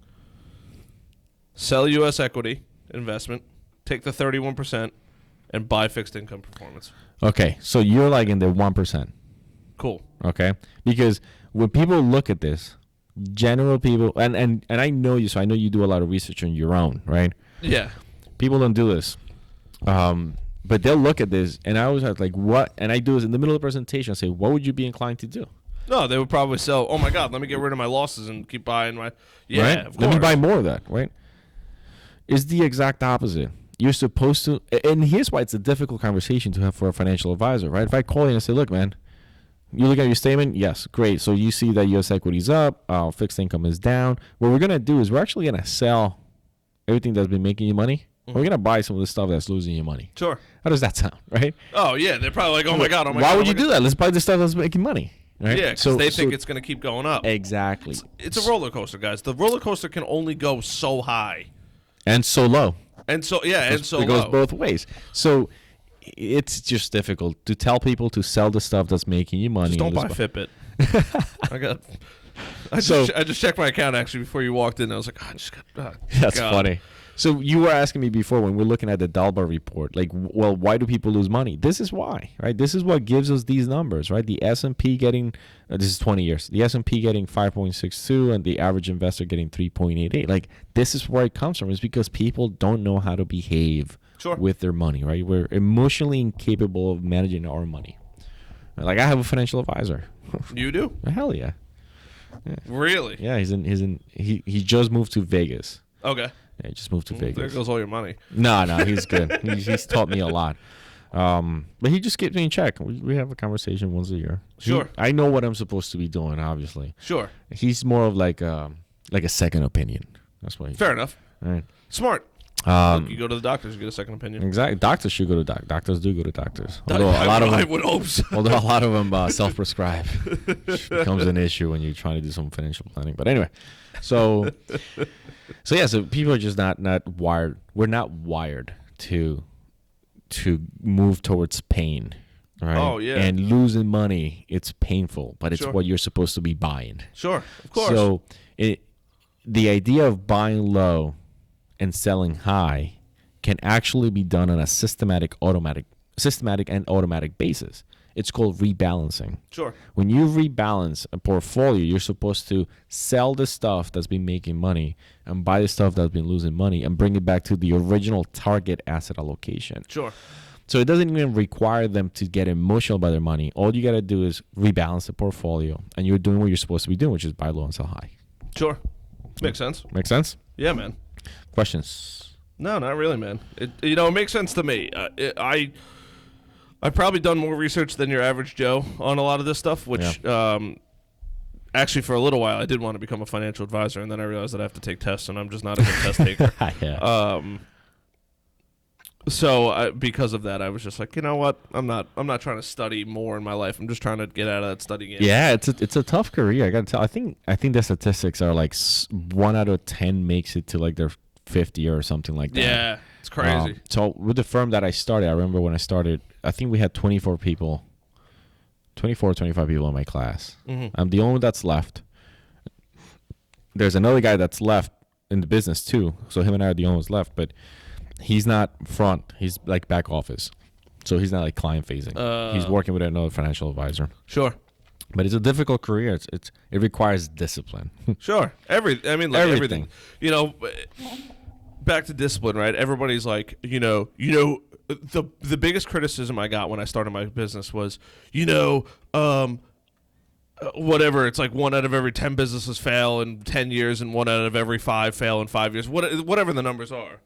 Sell U.S. equity investment, take the 31%, and buy fixed income performance. Okay, so you're like in the 1%. Cool. Okay? Because when people look at this, general people, and I know you, so I know you do a lot of research on your own, right? Yeah. People don't do this. But they'll look at this, and I always have like, what? And I do this in the middle of the presentation. I say, what would you be inclined to do? No, they would probably sell, oh my God, let me get rid of my losses and keep buying my, yeah, right? of course. Let me buy more of that, right? It's the exact opposite. You're supposed to, and here's why it's a difficult conversation to have for a financial advisor, right? If I call you and I say, look, man, you look at your statement, yes, great. So you see that U.S. equity is up, fixed income is down. What we're going to do is we're actually going to sell everything that's been making you money. We're going to buy some of the stuff that's losing you money. Sure. How does that sound, right? Oh, yeah. They're probably like, oh, my God, oh, my God. Why would you do that? Let's buy the stuff that's making money. Right? Yeah, because they think it's going to keep going up. Exactly. It's a roller coaster, guys. The roller coaster can only go so high. And so low. And so, yeah, and so it goes both ways. So it's just difficult to tell people to sell the stuff that's making you money. Just don't buy Fitbit. I just checked my account actually before you walked in. I was like, oh, I just got. That's funny. So you were asking me before when we're looking at the Dalbar report, like, well, why do people lose money? This is why, right? This is what gives us these numbers, right? The S&P getting, this is 20 years, the S&P getting 5.62 and the average investor getting 3.88. Like, this is where it comes from. It's because people don't know how to behave with their money, right? We're emotionally incapable of managing our money. Like, I have a financial advisor. You do? Hell yeah. Really? Yeah, he just moved to Vegas. Okay. Yeah, he just moved to Vegas. There goes all your money. No, he's good. He's taught me a lot. But he just keeps me in check. We have a conversation once a year. Sure. I know what I'm supposed to be doing, obviously. Sure. He's more of like a second opinion. That's why. Fair enough. All right. Smart. Look, you go to the doctors, you get a second opinion. Exactly. Doctors should go to doctors. Do go to doctors. Although a lot of them, I would hope so. Although a lot of them self-prescribe, which becomes an issue when you're trying to do some financial planning. But anyway, so people are just not wired. We're not wired to move towards pain, right? Oh yeah. And losing money, it's painful, but it's Sure. what you're supposed to be buying. Sure, of course. So the idea of buying low and selling high can actually be done on a systematic and automatic basis. It's called rebalancing. Sure. When you rebalance a portfolio, you're supposed to sell the stuff that's been making money and buy the stuff that's been losing money and bring it back to the original target asset allocation. Sure. So it doesn't even require them to get emotional about their money. All you got to do is rebalance the portfolio, and you're doing what you're supposed to be doing, which is buy low and sell high. Sure. Makes sense. Make sense? Yeah, man. Questions? No, not really, man. It makes sense to me. I've probably done more research than your average Joe on a lot of this stuff, which actually for a little while I did want to become a financial advisor, and then I realized that I have to take tests, and I'm just not a good test taker. Yeah. So because of that, I was just like, you know what? I'm not trying to study more in my life. I'm just trying to get out of that study game. Yeah, it's a tough career. I gotta tell. I think the statistics are like 1 out of 10 makes it to like their 50 year or something like that. Yeah, it's crazy. So with the firm that I started, I remember when I started, I think we had 24 people, 25 people in my class. Mm-hmm. I'm the only one that's left. There's another guy that's left in the business too. So him and I are the only ones left, but he's not front. He's like back office. So he's not like client facing. He's working with another financial advisor. Sure. But it's a difficult career. It requires discipline. Sure. Everything. Everything. Back to discipline, right? Everybody's like, the biggest criticism I got when I started my business was, whatever, it's like 1 out of every 10 businesses fail in 10 years and 1 out of every 5 fail in 5 years, whatever the numbers are.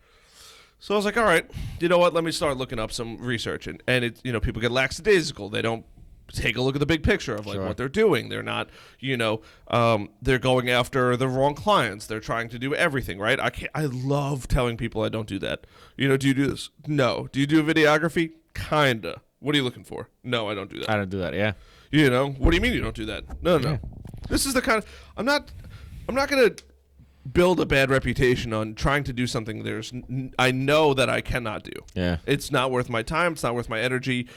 So I was like, all right, you know what? Let me start looking up some research. And it, people get lackadaisical. They don't take a look at the big picture of like what they're doing. They're not, they're going after the wrong clients. They're trying to do everything, right? I love telling people I don't do that. Do you do this? No. Do you do videography? Kinda. What are you looking for? No, I don't do that. I don't do that. Yeah. What do you mean you don't do that? No. Yeah. This is the kind of I'm not going to build a bad reputation on trying to do something I know that I cannot do. Yeah. It's not worth my time, it's not worth my energy,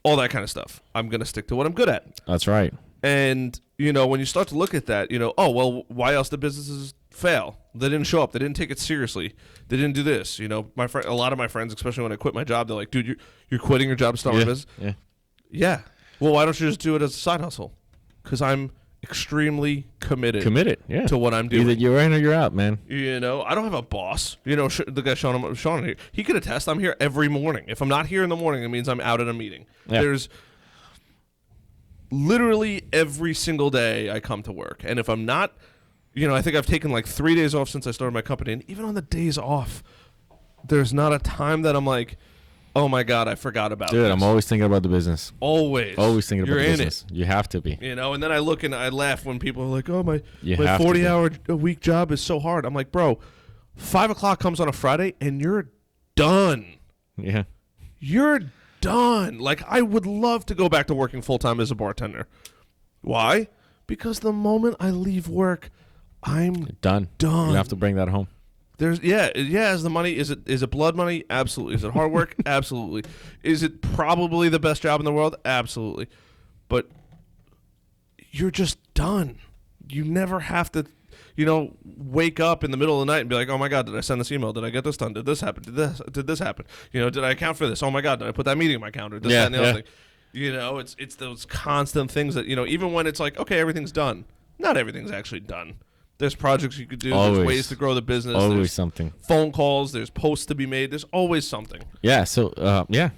all that kind of stuff. I'm going to stick to what I'm good at. That's right. And, when you start to look at that, oh, well, why else did businesses fail? They didn't show up. They didn't take it seriously. They didn't do this. A lot of my friends, especially when I quit my job, they're like, dude, you're quitting your job to start my business? Yeah. Yeah. Well, why don't you just do it as a side hustle? Because I'm extremely committed to what I'm doing. Either you're in or you're out, man. I don't have a boss. The guy Sean here, he could attest I'm here every morning. If I'm not here in the morning, it means I'm out at a meeting. Yeah. There's literally every single day I come to work. And if I'm not, I think I've taken like 3 days off since I started my company. And even on the days off, there's not a time that I'm like, oh my God, I forgot about this. Dude, I'm always thinking about the business. Always thinking about the business. You have to be. And then I look and I laugh when people are like, oh, my 40-hour-a-week job is so hard. I'm like, bro, 5 o'clock comes on a Friday and you're done. Yeah. You're done. Like, I would love to go back to working full-time as a bartender. Why? Because the moment I leave work, I'm done. You have to bring that home. Is the money, is it blood money? Absolutely. Is it hard work? Absolutely. Is it probably the best job in the world? Absolutely. But you're just done. You never have to, wake up in the middle of the night and be like, oh my God, did I send this email? Did I get this done? Did this happen? Did this happen? Did I account for this? Oh my God, did I put that meeting in my calendar? This, that, and the other thing. It's those constant things that, even when it's like, okay, everything's done. Not everything's actually done. There's projects you could do. Always. There's ways to grow the business. Always there's something. Phone calls. There's posts to be made. There's always something. Yeah. So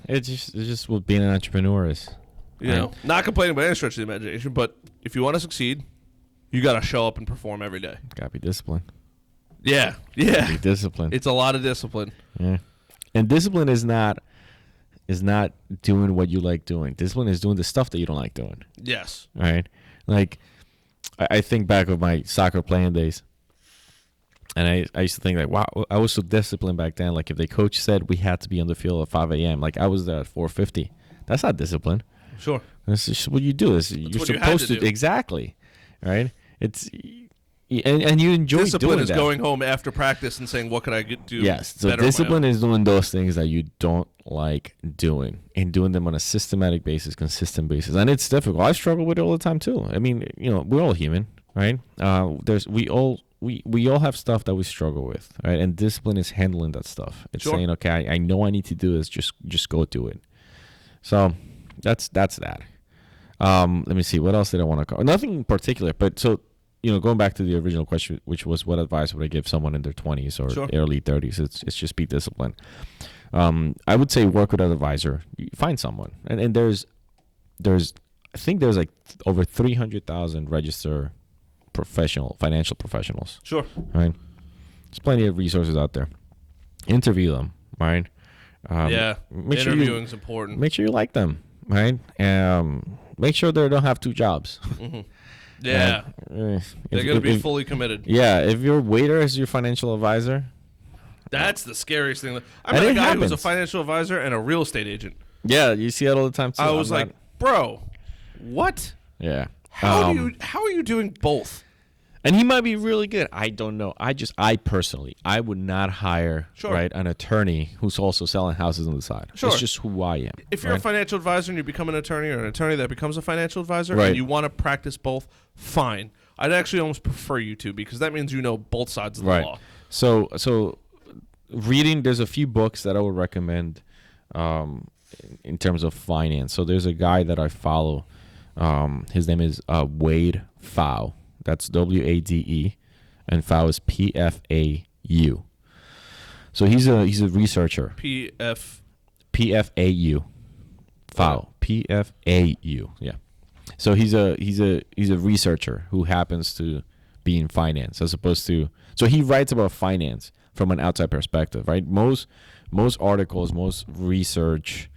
it's just what being an entrepreneur is. Not complaining by any stretch of the imagination, but if you want to succeed, you got to show up and perform every day. Got to be disciplined. Yeah. Be disciplined. It's a lot of discipline. Yeah. And discipline is not doing what you like doing. Discipline is doing the stuff that you don't like doing. Yes. Right. Like, I think back of my soccer playing days, and I used to think like, wow, I was so disciplined back then. Like if the coach said we had to be on the field at 5 a.m., like I was there at 4:50. That's not discipline. Sure. That's just what you do. You're supposed to do. Exactly. Right. And you enjoy discipline doing is that. Going home after practice and saying, what can I do? Yes. So discipline is doing those things that you don't like doing and doing them on a systematic basis, consistent basis. And it's difficult. I struggle with it all the time too. I mean, we're all human, right? We all have stuff that we struggle with, right? And discipline is handling that stuff. It's saying, okay, I know I need to do this. Just go do it. So that's that. Let me see. What else did I want to cover? Nothing in particular, but so, going back to the original question, which was what advice would I give someone in their 20s or early 30s? It's just be disciplined. I would say work with an advisor. Find someone. And there's I think there's like over 300,000 registered financial professionals. Sure. Right? There's plenty of resources out there. Interview them, right? Interviewing's important. Make sure you like them, right? Make sure they don't have two jobs. Mm-hmm. Yeah. They're going to be fully committed. Yeah. If your waiter is your financial advisor. That's the scariest thing. I met a guy who was a financial advisor and a real estate agent. Yeah. You see that all the time too. I was like, bro, what? Yeah. How are you doing both? And he might be really good. I don't know. I personally would not hire an attorney who's also selling houses on the side. Sure. It's just who I am. If you're a financial advisor and you become an attorney, or an attorney that becomes a financial advisor, and you want to practice both, fine. I'd actually almost prefer you to, because that means you know both sides of the law. So reading, there's a few books that I would recommend in terms of finance. So there's a guy that I follow. His name is Wade Pfau. That's WADE, and Pfau is PFAU. So he's a researcher. PFAU. Pfau. PFAU. Yeah. So he's a researcher who happens to be in finance, as opposed to. So he writes about finance from an outside perspective, right? Most articles, most research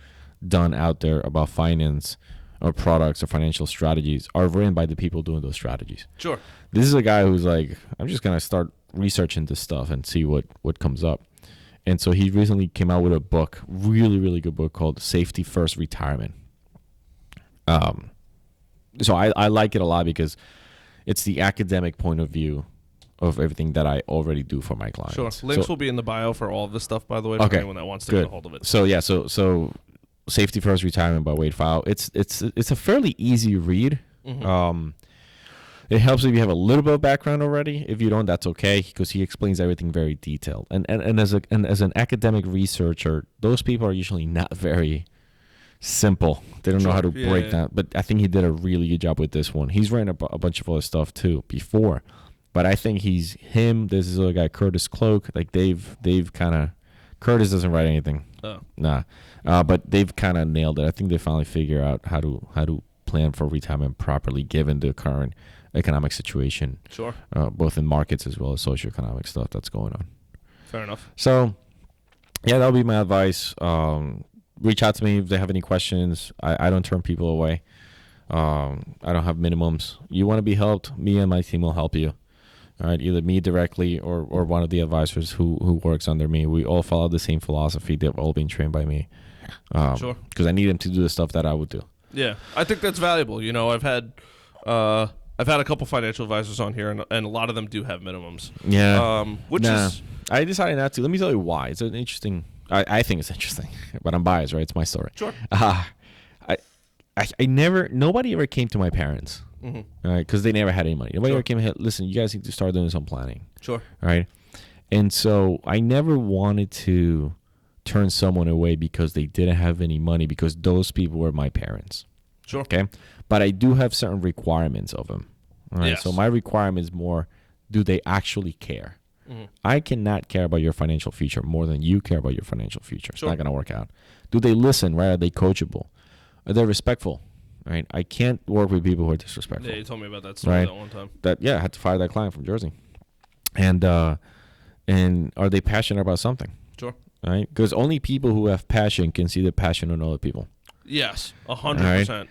done out there about finance or products or financial strategies are written by the people doing those strategies. Sure. This is a guy who's like, I'm just going to start researching this stuff and see what comes up. And so he recently came out with a book, really, really good book called Safety First Retirement. So I like it a lot because it's the academic point of view of everything that I already do for my clients. Sure. Links will be in the bio for all of this stuff, by the way, for anyone that wants to get a hold of it. So yeah, so Safety First Retirement by Wade Pfau. It's a fairly easy read. Mm-hmm. It helps if you have a little bit of background already. If you don't, that's okay, because he explains everything very detailed. And as an academic researcher, those people are usually not very simple. They don't know how to break that. But I think he did a really good job with this one. He's written a bunch of other stuff too before. But I think this is a guy, Curtis Cloak. Like they've kind of, Curtis doesn't write anything. Oh. Nah. But they've kind of nailed it. I think they finally figure out how to plan for retirement properly given the current economic situation. Sure. Both in markets as well as socioeconomic stuff that's going on. Fair enough. So, yeah, that'll be my advice. Reach out to me if they have any questions. I don't turn people away. I don't have minimums. You want to be helped, me and my team will help you. All right, either me directly or one of the advisors who works under me. We all follow the same philosophy. They've all been trained by me. Sure. Because I need them to do the stuff that I would do. Yeah, I think that's valuable. You know, I've had a couple financial advisors on here, and a lot of them do have minimums. Yeah. Is I decided not to. Let me tell you why. It's an interesting. I think it's interesting, but I'm biased, right? It's my story. Sure. Nobody ever came to my parents. Mm-hmm. All right, because they never had any money. Nobody ever came and listen, you guys need to start doing some planning. Sure. All right. And so I never wanted to turn someone away because they didn't have any money, because those people were my parents. Sure. Okay. But I do have certain requirements of them. All right. Yes. So my requirement is more, do they actually care? Mm-hmm. I cannot care about your financial future more than you care about your financial future. It's not going to work out. Do they listen, right? Are they coachable? Are they respectful? Right, I can't work with people who are disrespectful. Yeah, you told me about that story that one time. I had to fire that client from Jersey. And are they passionate about something? Sure. Right, because only people who have passion can see the passion in other people. Yes, 100%.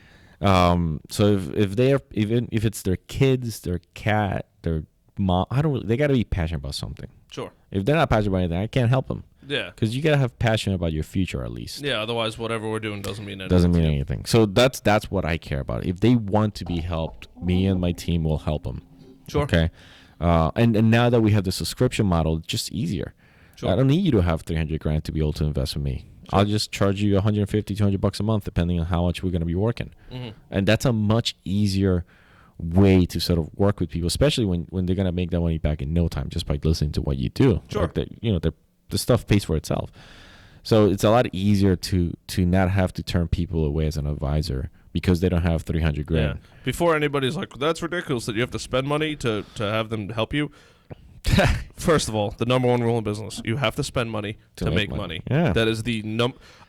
So if it's their kids, their cat, their mom, they got to be passionate about something. Sure. If they're not passionate about anything, I can't help them. Yeah. Because you got to have passion about your future at least. Yeah, otherwise whatever we're doing doesn't mean anything. Doesn't mean anything. So that's what I care about. If they want to be helped, me and my team will help them. Sure. Okay. And now that we have the subscription model, it's just easier. Sure. I don't need you to have $300,000 to be able to invest with me. Sure. I'll just charge you $150, $200 a month, depending on how much we're going to be working. Mm-hmm. And that's a much easier way to sort of work with people, especially when they're going to make that money back in no time just by listening to what you do. Sure. Like the stuff pays for itself. So it's a lot easier to not have to turn people away as an advisor because they don't have $300,000. Yeah. Before anybody's like, that's ridiculous that you have to spend money to have them help you. First of all, the number one rule in business, you have to spend money to make money. Yeah. That is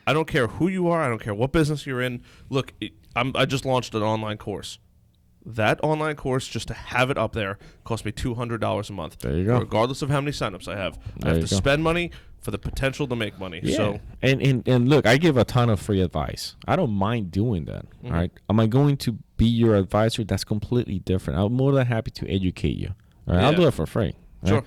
I don't care who you are. I don't care what business you're in. Look, I just launched an online course. That online course, just to have it up there, cost me $200 a month. There you go. Regardless of how many signups I have. I have to spend money for the potential to make money. Yeah. So and look, I give a ton of free advice. I don't mind doing that. Mm-hmm. All right. Am I going to be your advisor? That's completely different. I'm more than happy to educate you. All right. Yeah. I'll do it for free. Right? Sure.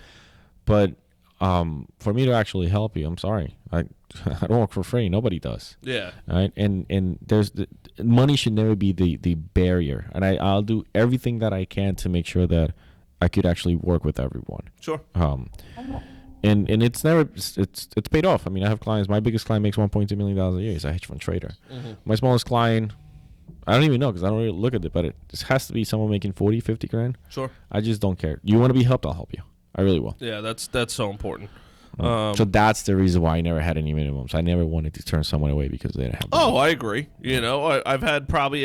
But for me to actually help you, I'm sorry. I don't work for free. Nobody does. Yeah. All right. And there's money should never be the barrier. And I'll do everything that I can to make sure that I could actually work with everyone. Sure. And it's paid off. I mean, I have clients. My biggest client makes $1.2 million a year. He's a hedge fund trader. Mm-hmm. My smallest client, I don't even know because I don't really look at it, but it just has to be someone making 40, 50 grand. Sure. I just don't care. You want to be helped, I'll help you. I really will. Yeah, that's so important. So that's the reason why I never had any minimums. I never wanted to turn someone away because they didn't have. Oh, I agree. You know, I probably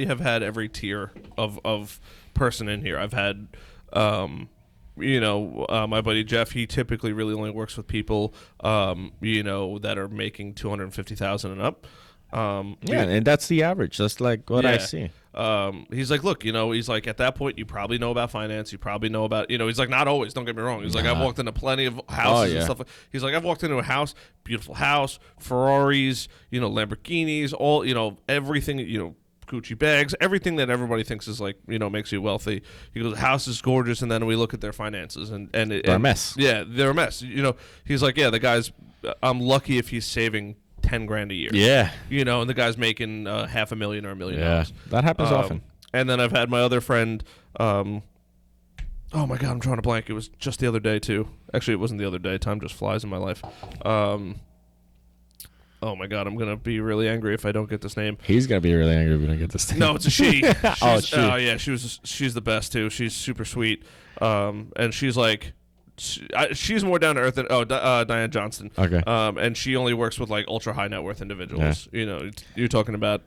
have had every tier of person in here. I've had, my buddy Jeff. He typically really only works with people, that are making $250,000 and up. And that's the average. That's like what I see. He's like, look, he's like, at that point, you probably know about finance. You probably know about, he's like, not always, don't get me wrong. He's like, I've walked into plenty of houses and stuff. He's like, I've walked into a house, beautiful house, Ferraris, Lamborghinis, all, everything, Gucci bags, everything that everybody thinks is like, makes you wealthy. He goes, the house is gorgeous, and then we look at their finances, and they're a mess. Yeah, they're a mess. He's like, yeah, the guy's, I'm lucky if he's saving $10,000 a year. Yeah. And the guy's making $500,000 or $1 million. Yeah, that happens often. And then I've had my other friend, oh my God, I'm drawing a blank. It was just the other day too. Actually, it wasn't the other day. Time just flies in my life. Oh my God, I'm gonna be really angry if I don't get this name. He's gonna be really angry if we don't get this name. No, it's a she. She. Oh yeah, she's the best too. She's super sweet. And she's like, she's more down to earth than Diane Johnston. Okay. And she only works with like ultra high net worth individuals. Yeah. You're talking about.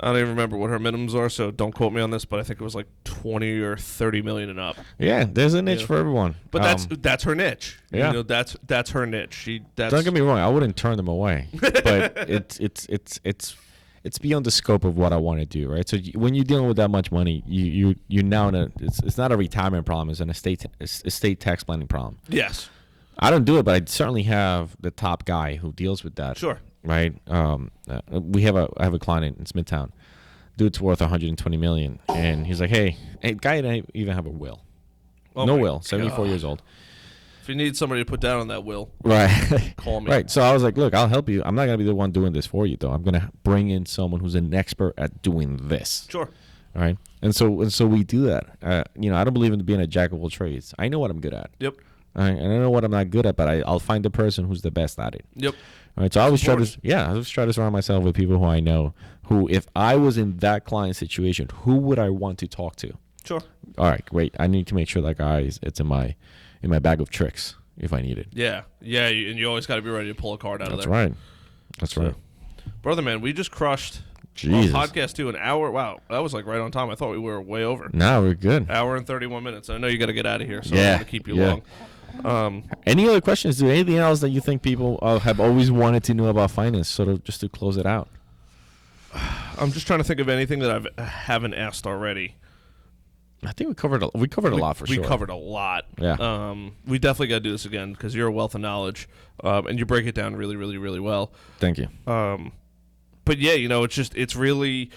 I don't even remember what her minimums are, so don't quote me on this. But I think it was like 20 or 30 million and up. Yeah, there's a niche for everyone. But that's her niche. Yeah, that's her niche. Don't get me wrong. I wouldn't turn them away, but it's beyond the scope of what I want to do, right? So when you're dealing with that much money, you're now in a it's not a retirement problem. It's an estate tax planning problem. Yes. I don't do it, but I certainly have the top guy who deals with that. Sure. Right. I have a client in Midtown. Dude's worth $120 million, and he's like, hey, guy didn't even have a will. No will. 74 years old. If you need somebody to put down on that will, right, call me. Right. So I was like, look, I'll help you. I'm not gonna be the one doing this for you, though. I'm gonna bring in someone who's an expert at doing this. Sure. All right. And so we do that. I don't believe in being a jack of all trades. I know what I'm good at. Yep. All right, and I know what I'm not good at, but I'll find the person who's the best at it. Yep. All right, so I always try to surround myself with people who I know, who, if I was in that client situation, who would I want to talk to? Sure. All right, great. I need to make sure that guy it's in my bag of tricks if I need it. Yeah, and you always got to be ready to pull a card out of there. Right. That's right. Brother, man, we just crushed Jesus. Podcast too, an hour. Wow, that was like right on time. I thought we were way over. No, we're good. Hour and 31 minutes. I know you got to get out of here, so I'm going to keep you long. Any other questions? Do anything else that you think people have always wanted to know about finance, sort of just to close it out? I'm just trying to think of anything that I haven't asked already. I think we covered a lot for sure. We covered a lot. Yeah. We definitely got to do this again because you're a wealth of knowledge, and you break it down really, really, really well. Thank you. But yeah, it's really,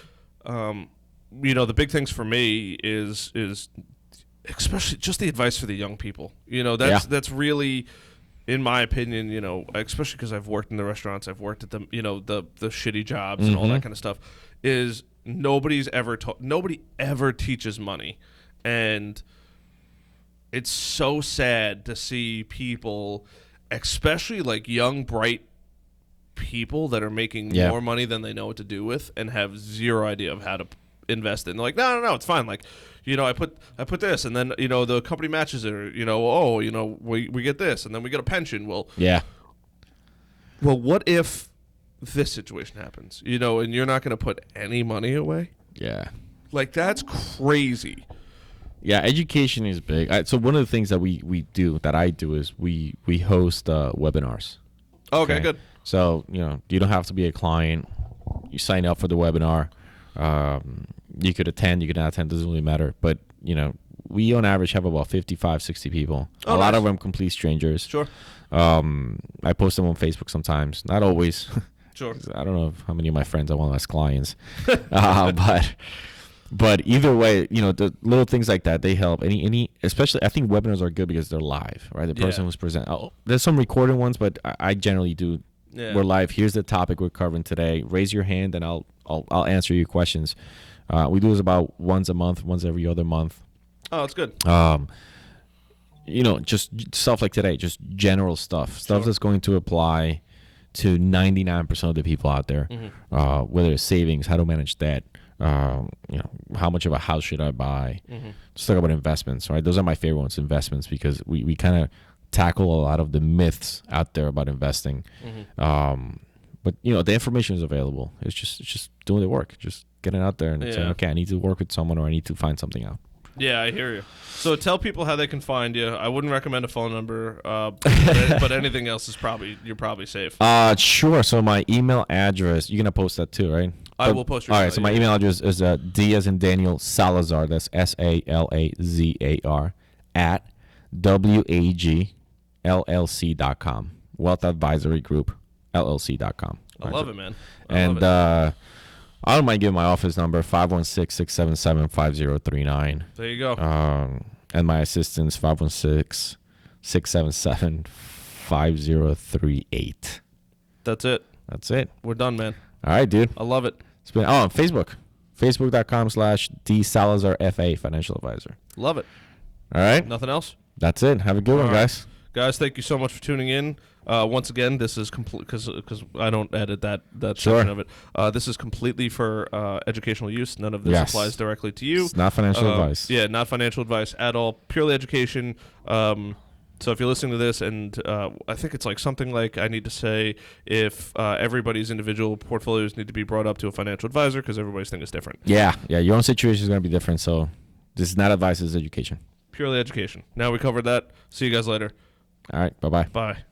the big things for me is especially just the advice for the young people. That's really, in my opinion, especially because I've worked in the restaurants, I've worked at the shitty jobs and all that kind of stuff, is nobody ever teaches money. And it's so sad to see people, especially like young, bright people that are making more money than they know what to do with and have zero idea of how to invest in. They're like, no, it's fine. Like, I put this, and then the company matches it. Or, we get this, and then we get a pension. Well, what if this situation happens? And you're not going to put any money away. Yeah, like that's crazy. Yeah, education is big. So one of the things that I do is we host webinars. Okay, good. So you don't have to be a client. You sign up for the webinar. You could attend, you could not attend, doesn't really matter. But, we on average have about 55, 60 people. A lot of them complete strangers. Sure. I post them on Facebook sometimes. Not always. Sure. I don't know how many of my friends I want as clients. But either way, the little things like that, they help. Especially, I think webinars are good because they're live, right? The person who's presenting. There's some recorded ones, but I generally do. Yeah. We're live. Here's the topic we're covering today. Raise your hand, and I'll answer your questions. We do this about once a month, once every other month. Oh, that's good. Just stuff like today, just general stuff that's going to apply to 99% of the people out there. Mm-hmm. Whether it's savings, how to manage debt, how much of a house should I buy? Mm-hmm. Just talk about investments, right? Those are my favorite ones, investments, because we kind of tackle a lot of the myths out there about investing. Mm-hmm. But the information is available. It's just doing the work, just getting out there and saying, okay, I need to work with someone or I need to find something out. Yeah, I hear you. So tell people how they can find you. I wouldn't recommend a phone number, but anything else is you're probably safe. Sure. So my email address, you're gonna post that too, right? I will post your email. All right. So my email address is D as in Daniel Salazar. That's SALAZAR at WAGLLC.com. Wealth Advisory Group LLC.com. I love it, man. And I don't mind giving my office number, 516-677-5039. There you go. And my assistant's 516-677-5038. That's it. That's it. We're done, man. All right, dude. I love it. It's been on Facebook. Facebook.com/DSalazarFA, financial advisor. Love it. All right. Nothing else? That's it. Have a good one, guys. Guys, thank you so much for tuning in. Once again, this is complete because I don't edit that Sure. section of it. This is completely for educational use. None of this applies directly to you. It's not financial advice. Yeah, not financial advice at all. Purely education. So if you're listening to this, and I think it's like something like I need to say if everybody's individual portfolios need to be brought up to a financial advisor because everybody's thing is different. Yeah. Your own situation is going to be different. So this is not advice. This is education. Purely education. Now we covered that. See you guys later. All right. Bye-bye. Bye.